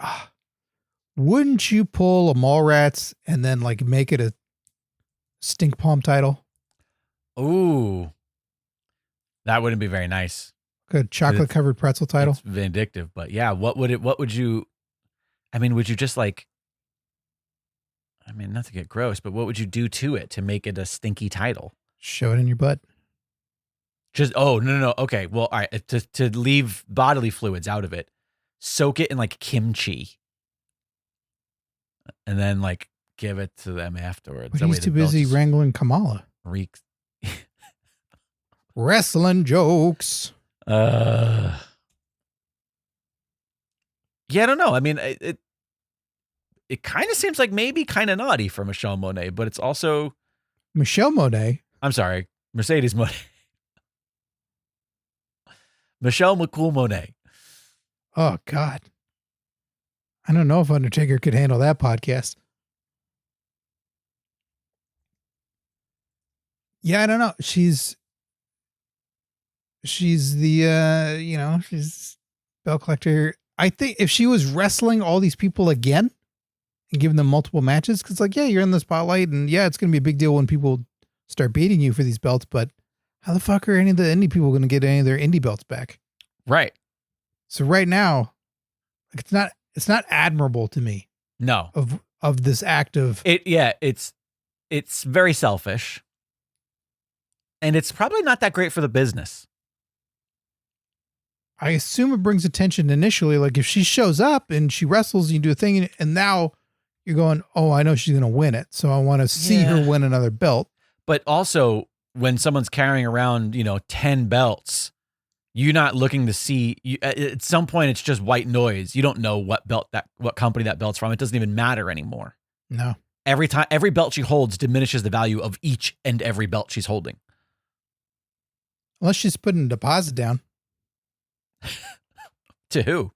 wouldn't you pull a Mallrats and then like make it a stink palm title? Ooh, that wouldn't be very nice. Good chocolate covered pretzel title. It's vindictive, but yeah, what would you, I mean, would you just like, I mean, not to get gross, but what would you do to it to make it a stinky title? Show it in your butt. Just, no. Okay. Well, all right. To leave bodily fluids out of it, soak it in like kimchi and then like give it to them afterwards. But he's too busy wrangling Kamala. Reeks. Wrestling jokes. Yeah, I don't know. I mean, it kind of seems like maybe kind of naughty for Michelle Moné, but it's also Michelle Moné. I'm sorry, Mercedes Moné. Michelle McCool Moné. Oh God, I don't know if Undertaker could handle that podcast. Yeah, I don't know. She's the she's belt collector. I think if she was wrestling all these people again and giving them multiple matches, because like, yeah, you're in the spotlight and yeah, it's going to be a big deal when people start beating you for these belts, but how the fuck are any of the indie people going to get any of their indie belts back? Right. So right now, like it's not admirable to me. No. Of this act of it. Yeah. It's very selfish and it's probably not that great for the business. I assume it brings attention initially. Like if she shows up and she wrestles, you do a thing, and now you're going, oh, I know she's going to win it. So I want to see her win another belt. But also when someone's carrying around, 10 belts, you're not looking to see, at some point it's just white noise. You don't know what company that belt's from. It doesn't even matter anymore. No. Every belt she holds diminishes the value of each and every belt she's holding. Unless she's putting a deposit down. To who?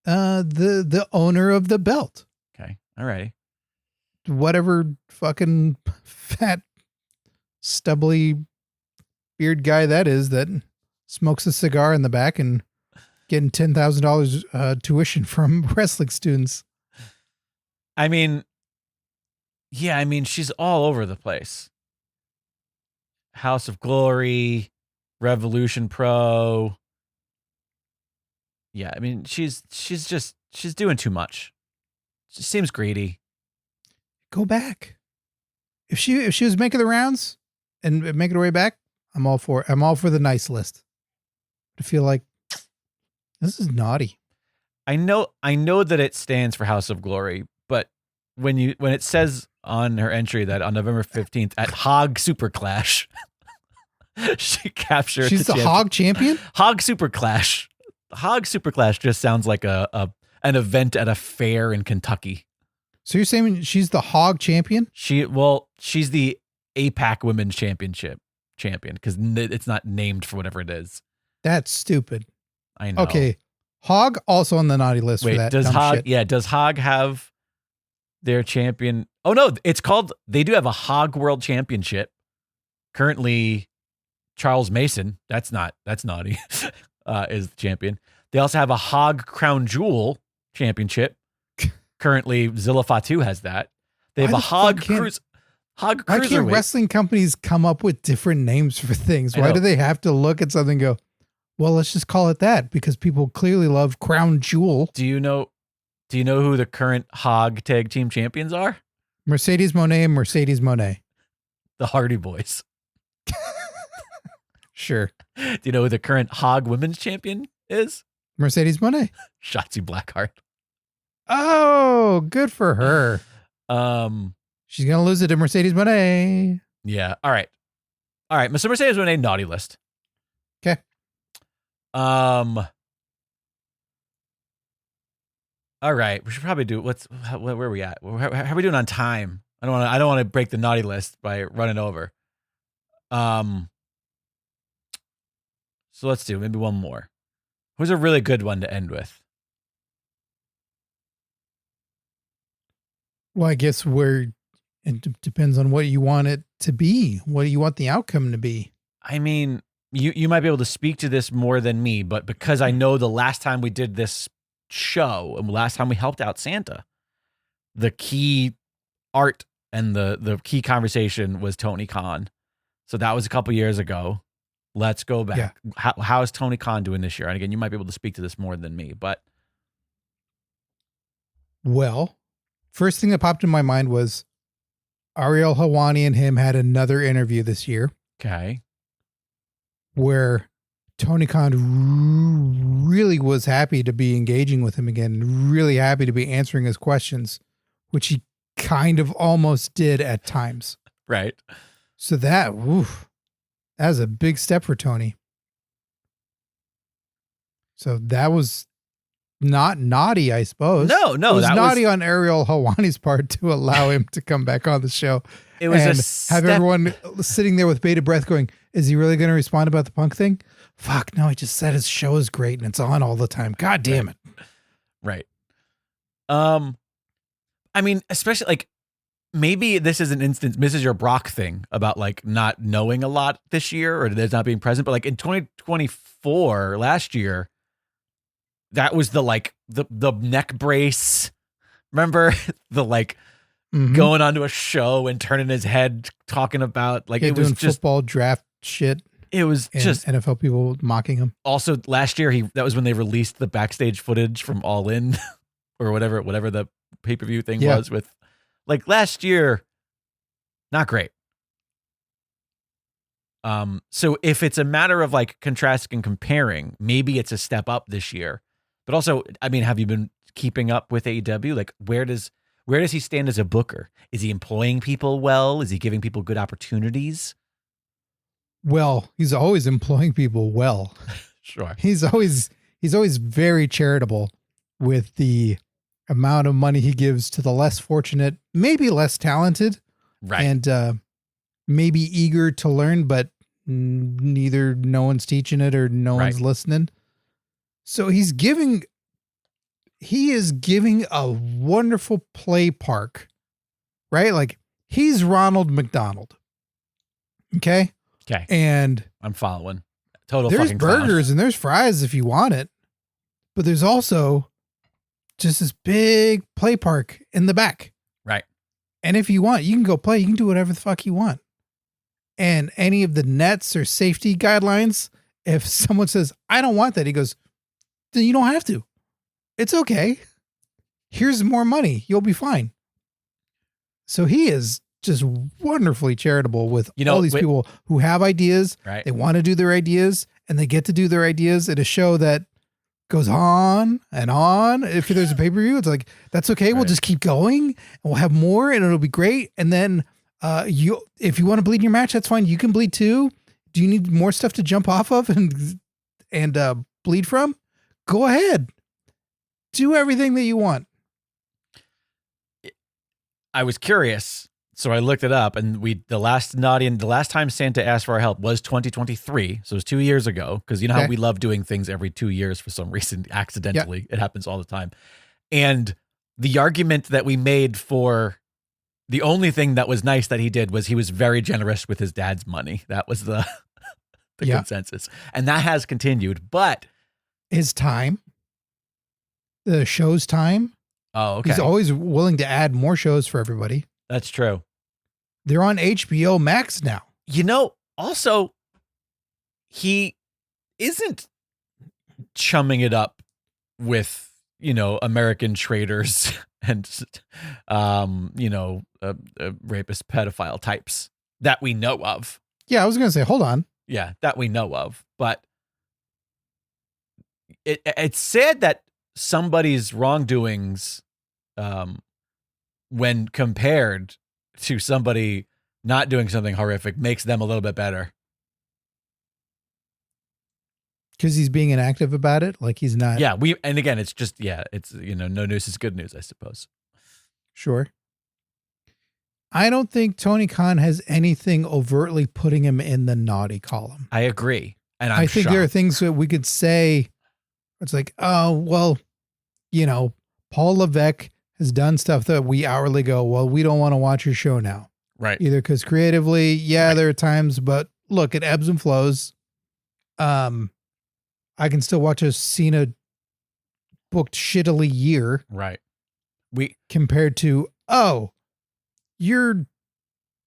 The owner of the belt. Okay. All right. Whatever fucking fat, stubbly beard guy that is that smokes a cigar in the back and getting $10,000 tuition from wrestling students. I mean, yeah, she's all over the place. House of Glory, Revolution Pro. Yeah, she's doing too much. She seems greedy. Go back. If she was making the rounds and making her way back, I'm all for it. I'm all for the nice list. I feel like this is naughty. I know that it stands for House of Glory, but when it says on her entry that on November 15th at Hog Super Clash, she captured. She's the Hog champion? Hog Super Clash. Hog Super Clash just sounds like an event at a fair in Kentucky. So you're saying she's the Hog champion? She's the APAC Women's Championship champion because it's not named for whatever it is. That's stupid. I know. Okay. Hog also on the naughty list for that. Does Hog shit. Yeah, does Hog have their champion? Oh no, they do have a Hog World Championship. Currently Charles Mason, that's naughty, is the champion. They also have a Hog Crown Jewel championship. Currently, Zilla Fatu has that. They have a Hog Cruiserweight. Why can't wrestling companies come up with different names for things? Why do they have to look at something and go, well, let's just call it that, because people clearly love Crown Jewel. Do you know who the current Hog Tag Team champions are? Mercedes Moné and Mercedes Moné. The Hardy Boys. Sure. Do you know who the current Hog Women's Champion is? Mercedes Moné. Shotzi Blackheart. Oh, good for her. She's going to lose it to Mercedes Moné. Yeah. All right. So Mercedes Moné naughty list. Okay. All right. We should probably do where are we at? How are we doing on time? I don't want to break the naughty list by running over. So let's do maybe one more. Who's a really good one to end with? Well, I guess it depends on what you want it to be. What do you want the outcome to be? I mean, you might be able to speak to this more than me, but because I know the last time we did this show and last time we helped out Santa, the key art and the key conversation was Tony Kahn. So that was a couple years ago. Let's go back. Yeah. How is Tony Kahn doing this year? And again, you might be able to speak to this more than me, but. Well, first thing that popped in my mind was Ariel Helwani and him had another interview this year. Okay. Where Tony Kahn really was happy to be engaging with him again, really happy to be answering his questions, which he kind of almost did at times. Right. So that was a big step for Tony. So that was not naughty, I suppose. No, it was naughty on Ariel Helwani's part to allow him to come back on the show. It was and have everyone sitting there with bated breath going, is he really going to respond about the Punk thing? Fuck, no, he just said his show is great and it's on all the time. God damn it. Right. I mean, especially like maybe this is an instance, Mrs. Your Brock thing about like not knowing a lot this year or there's not being present, but like in 2024 last year, that was the like the neck brace. Remember the like going onto a show and turning his head talking about like it was doing just football draft shit. It was just NFL people mocking him. Also last year that was when they released the backstage footage from All In or whatever the pay-per-view thing was with like last year. Not great. So if it's a matter of like contrasting and comparing, maybe it's a step up this year. But also, I mean, have you been keeping up with AEW? Like, where does he stand as a booker? Is he employing people well? Is he giving people good opportunities? Well, he's always employing people well. Sure. He's always very charitable with the amount of money he gives to the less fortunate, maybe less talented, right? And maybe eager to learn, but neither no one's teaching it or no one's listening. So he is giving a wonderful play park, right? Like he's Ronald McDonald. Okay. And I'm following. Total there's fucking burgers clown. And there's fries if you want it, but there's also just this big play park in the back. Right. And if you want, you can go play. You can do whatever the fuck you want. And any of the nets or safety guidelines, if someone says, I don't want that, he goes, then you don't have to. It's okay. Here's more money. You'll be fine. So he is just wonderfully charitable with all these people who have ideas. Right. They want to do their ideas and they get to do their ideas at a show that goes on and on. If there's a pay-per-view, it's like, that's okay. We'll just keep going and we'll have more and it'll be great. And then if you want to bleed in your match, that's fine. You can bleed too. Do you need more stuff to jump off of and bleed from? Go ahead. Do everything that you want. I was curious, so I looked it up, and the last time Santa asked for our help was 2023, so it was 2 years ago, because you know how we love doing things every 2 years for some reason, accidentally. It happens all the time. And the argument that we made for the only thing that was nice that he did was he was very generous with his dad's money. That was the consensus. And that has continued, but his time, the show's time. Oh, okay. He's always willing to add more shows for everybody. That's true. They're on HBO Max now. Also, he isn't chumming it up with, American traders and, rapist pedophile types that we know of. Yeah, I was going to say, hold on. Yeah, that we know of. But it's sad that somebody's wrongdoings, when compared to somebody not doing something horrific, makes them a little bit better. Because he's being inactive about it, like he's not. Yeah, and again, it's just it's no news is good news, I suppose. Sure. I don't think Tony Khan has anything overtly putting him in the naughty column. I agree, and I think there are things that we could say. It's like, oh well, Paul Levesque has done stuff that we hourly go, well, we don't want to watch your show now. Right. Either because creatively, right. There are times, but look, it ebbs and flows. I can still watch a Cena booked shittily year. Right. Compared to, you're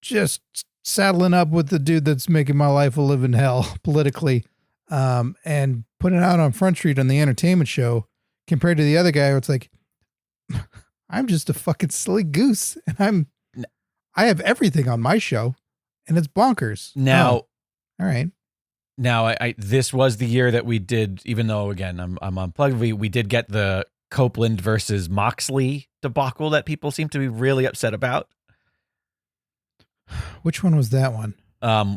just saddling up with the dude that's making my life a living hell politically, and putting it out on Front Street on the entertainment show compared to the other guy where it's like, I'm just a fucking silly goose and I have everything on my show and it's bonkers. Now, all right. Now I this was the year that we did, even though again, I'm unplugged. We did get the Copeland versus Moxley debacle that people seem to be really upset about. Which one was that one?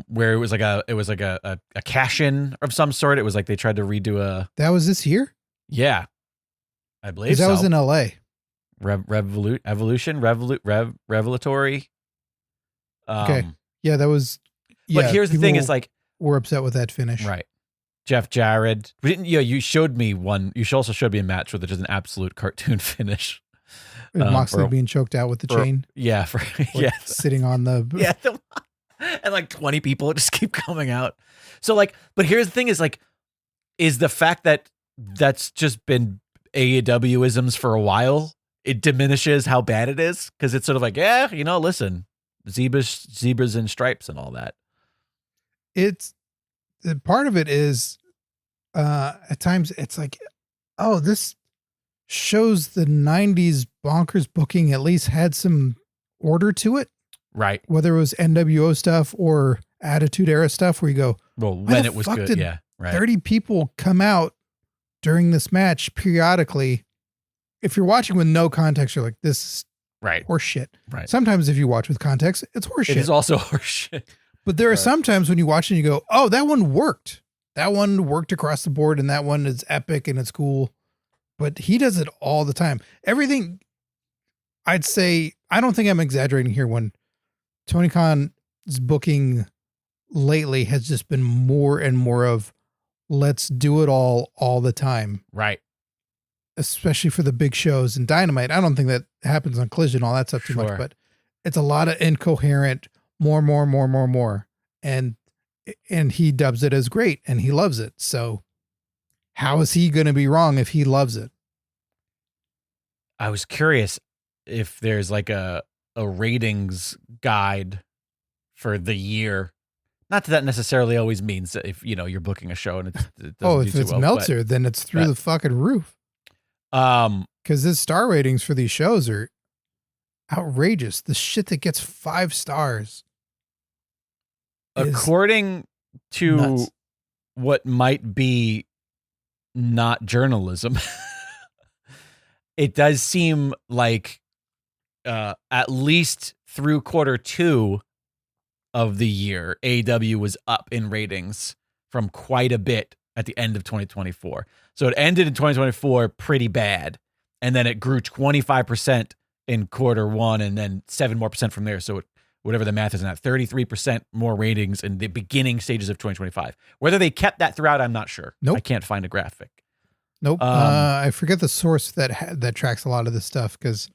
Where it was like a cash-in of some sort. It was like they tried to redo That was this year? Yeah. I believe so. That was in LA. Revelatory. Okay. Yeah, that was. Yeah, but here's the thing: is like we're upset with that finish, right? Jeff Jarrett. We didn't. Yeah, you showed me one. You also showed me a match with just an absolute cartoon finish. Moxley being choked out with the chain. Yeah, sitting on the and like 20 people just keep coming out. So like, but here's the thing: is the fact that that's just been AEW-isms for a while. It diminishes how bad it is because it's sort of like, listen, zebras and stripes and all that. It's the part of it is at times it's like, oh, this shows the 90s bonkers booking at least had some order to it. Right. Whether it was NWO stuff or Attitude Era stuff where you go, well, when it was good. Yeah. Right. 30 people come out during this match periodically. If you're watching with no context, you're like, this is horse shit. Right. Sometimes if you watch with context, it's horse shit. It is also horse shit. But there are some times when you watch and you go, oh, that one worked. That one worked across the board and that one is epic and it's cool. But he does it all the time. Everything, I'd say, I don't think I'm exaggerating here when Tony Khan's booking lately has just been more and more of let's do it all the time. Right. Especially for the big shows and Dynamite. I don't think that happens on Collision, all that stuff too much, but it's a lot of incoherent, more. And he dubs it as great and he loves it. So how is he going to be wrong if he loves it? I was curious if there's like a ratings guide for the year. Not that necessarily always means that if, you're booking a show and it doesn't if it's Meltzer, then it's through the fucking roof. Because his star ratings for these shows are outrageous. The shit that gets 5 stars. According to nuts. What might be not journalism, it does seem like at least through Q2 of the year, AEW was up in ratings from quite a bit at the end of 2024. So it ended in 2024 pretty bad. And then it grew 25% in Q1 and then 7% more from there. So whatever the math is now, 33% more ratings in the beginning stages of 2025. Whether they kept that throughout, I'm not sure. Nope. I can't find a graphic. Nope. I forget the source that tracks a lot of this stuff because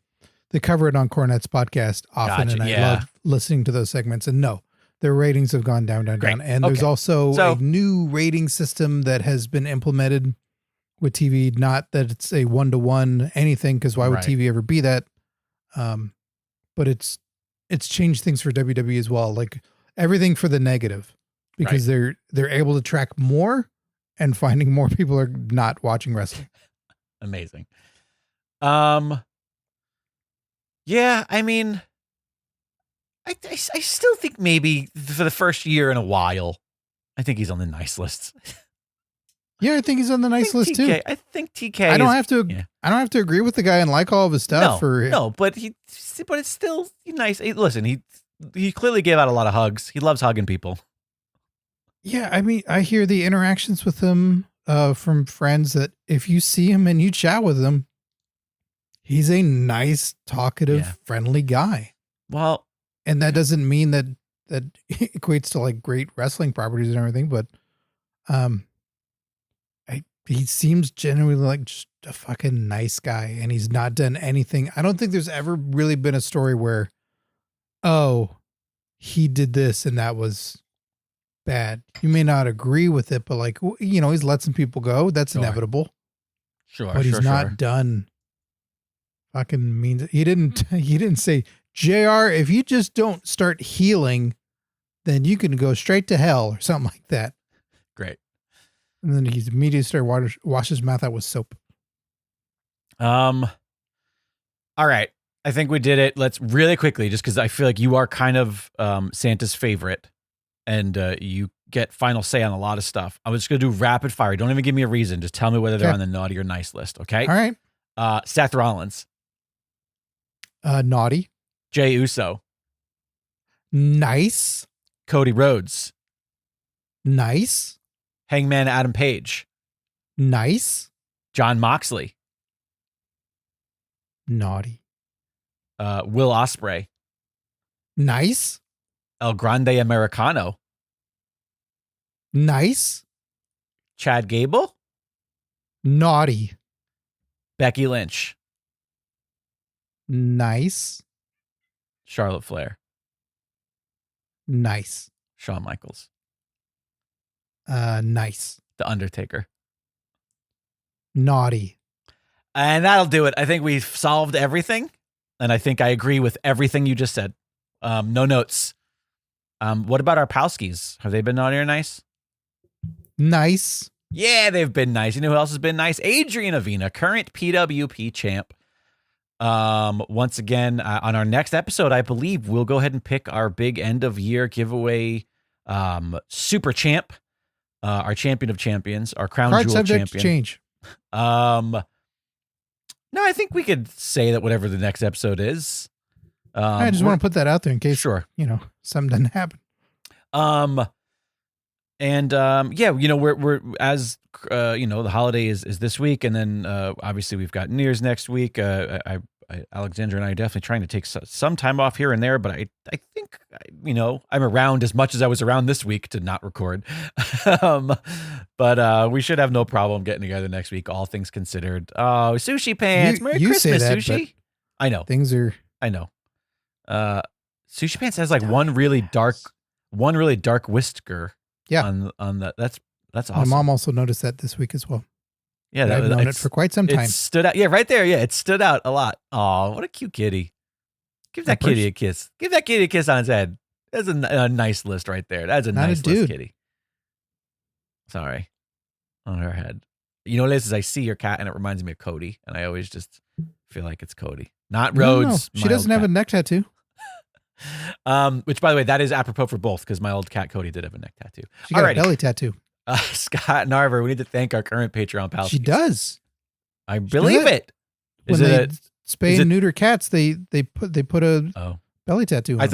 they cover it on Cornette's podcast often. Gotcha, and I love listening to those segments. And no, their ratings have gone down. Great. And there's also a new rating system that has been implemented with TV. Not that it's a 1-to-1 anything, because why would Right. TV ever be that? But it's changed things for WWE as well. Like everything for the negative, because they're able to track more and finding more people are not watching wrestling. Amazing. Yeah, I mean, I still think maybe for the first year in a while, I think he's on the nice list. Yeah, I think he's on the nice list too. I think TK. I don't have to agree with the guy and like all of his stuff. But it's still nice. Listen, he clearly gave out a lot of hugs. He loves hugging people. Yeah, I mean, I hear the interactions with him from friends that if you see him and you chat with him, he's a nice, talkative, friendly guy. Well, and that doesn't mean that equates to like great wrestling properties and everything, but he seems genuinely like just a fucking nice guy, and he's not done anything. I don't think there's ever really been a story where, oh, he did this and that was bad. You may not agree with it, but like, he's let some people go. That's inevitable. Sure. But he's not done fucking means. He didn't say, JR, if you just don't start healing, then you can go straight to hell or something like that. Great. And then he's immediately started wash his mouth out with soap. All right. I think we did it. Let's really quickly, just because I feel like you are kind of Santa's favorite, and you get final say on a lot of stuff. I'm just going to do rapid fire. Don't even give me a reason. Just tell me whether they're on the naughty or nice list, okay? All right. Seth Rollins. Naughty. Jey Uso. Nice. Cody Rhodes. Nice. Hangman Adam Page. Nice. John Moxley. Naughty. Will Ospreay. Nice. El Grande Americano. Nice. Chad Gable. Naughty. Becky Lynch. Nice. Charlotte Flair. Nice. Shawn Michaels. Nice. The Undertaker. Naughty. And that'll do it. I think we've solved everything. And I think I agree with everything you just said. No notes. What about our Palskis? Have they been naughty or nice? Nice. Yeah, they've been nice. You know who else has been nice? Adrian Avina, current PWP champ. Once again, on our next episode, I believe we'll go ahead and pick our big end of year giveaway super champ, our champion of champions, our crown Card jewel subject champion. Change. No, I think we could say that whatever the next episode is. I just want to put that out there in case, something doesn't happen. We're as the holiday is this week, and then obviously we've got New Year's next week. Alexandra and I are definitely trying to take some time off here and there, but I think I'm around as much as I was around this week to not record. But we should have no problem getting together next week, all things considered. Oh, Sushi Pants, Merry Christmas, say that, Sushi. I know I know. Sushi Pants has like one really dark whisker. Yeah. On that. That's awesome. My mom also noticed that this week as well. Yeah, I've known it for quite some time. It stood out. Yeah, right there. Yeah, it stood out a lot. Oh, what a cute kitty. Give that kitty a kiss. Give that kitty a kiss on his head. That's a nice list right there. That's a nice list, kitty. Sorry. On her head. You know what it is I see your cat and it reminds me of Cody, and I always just feel like it's Cody. Not Rhodes. No. She doesn't have a neck tattoo. Which, by the way, that is apropos for both, because my old cat Cody did have a neck tattoo. She got a belly tattoo. Scott Narver, we need to thank our current Patreon pals. She does. I believe it. When they spay and neuter cats, they put a belly tattoo on.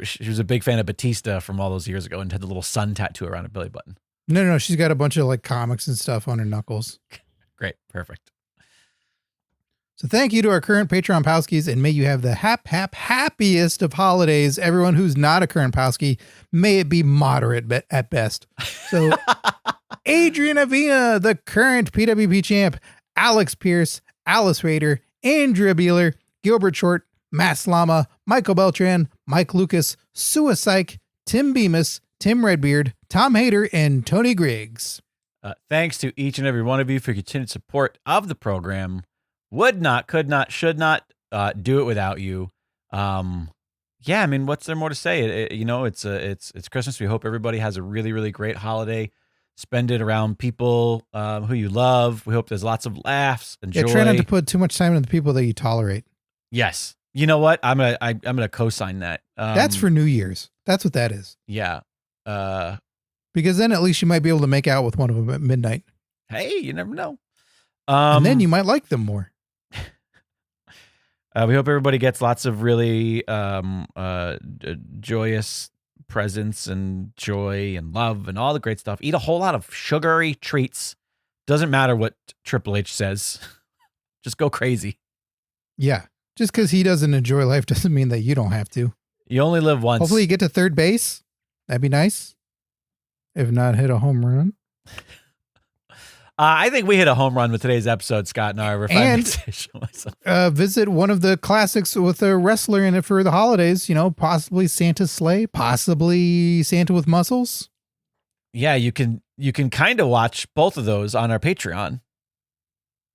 She was a big fan of Batista from all those years ago and had the little sun tattoo around her belly button. No, she's got a bunch of like comics and stuff on her knuckles. Great, perfect. So thank you to our current Patreon Palskis, and may you have the happiest of holidays. Everyone who's not a current Palski, may it be moderate at best. So Adrian Avina, the current PWP champ, Alex Pierce, Alice Rader, Andrea Beeler, Gilbert Short, Matt Slama, Michael Beltran, Mike Lucas, Suicide, Tim Bemis, Tim Redbeard, Tom Hader, and Tony Griggs. Thanks to each and every one of you for your continued support of the program. Would not, could not, should not do it without you. Yeah, I mean, what's there more to say? It's Christmas. We hope everybody has a really, really great holiday. Spend it around people who you love. We hope there's lots of laughs and joy. Yeah, try not to put too much time into the people that you tolerate. Yes. You know what? I'm gonna co-sign that. That's for New Year's. That's what that is. Yeah. Because then at least you might be able to make out with one of them at midnight. Hey, you never know. And then you might like them more. We hope everybody gets lots of really joyous presents and joy and love and all the great stuff. Eat a whole lot of sugary treats. Doesn't matter what Triple H says. Just go crazy. Yeah. Just because he doesn't enjoy life doesn't mean that you don't have to. You only live once. Hopefully you get to third base. That'd be nice. If not, hit a home run. I think we hit a home run with today's episode, Scott Narver. And visit one of the classics with a wrestler in it for the holidays. You know, possibly Santa's sleigh, possibly Santa with muscles. Yeah, you can kind of watch both of those on our Patreon.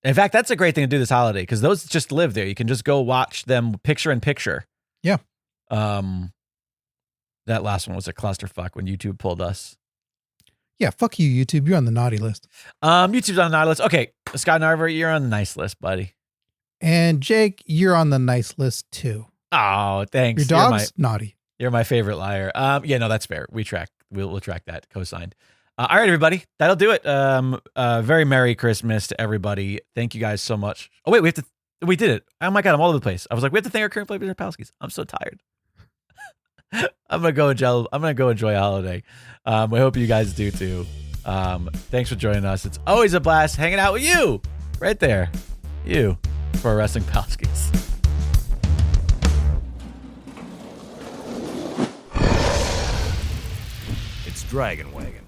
In fact, that's a great thing to do this holiday because those just live there. You can just go watch them picture in picture. Yeah. That last one was a clusterfuck when YouTube pulled us. Yeah, fuck you, YouTube. You're on the naughty list. YouTube's on the naughty list. Okay, Scott Narver, you're on the nice list, buddy. And Jake, you're on the nice list too. Oh, thanks. Your dog's naughty. You're my favorite liar. Yeah, no, that's fair. We'll track that. Co-signed. All right, everybody. That'll do it. Very Merry Christmas to everybody. Thank you guys so much. Oh, wait, we did it. Oh my God, I'm all over the place. I was like, we have to thank our current players, Palskis. I'm so tired. I'm gonna go enjoy a holiday. I hope you guys do too. Thanks for joining us. It's always a blast hanging out with you right there. You for Wrestling Palskis. It's Dragon Wagon.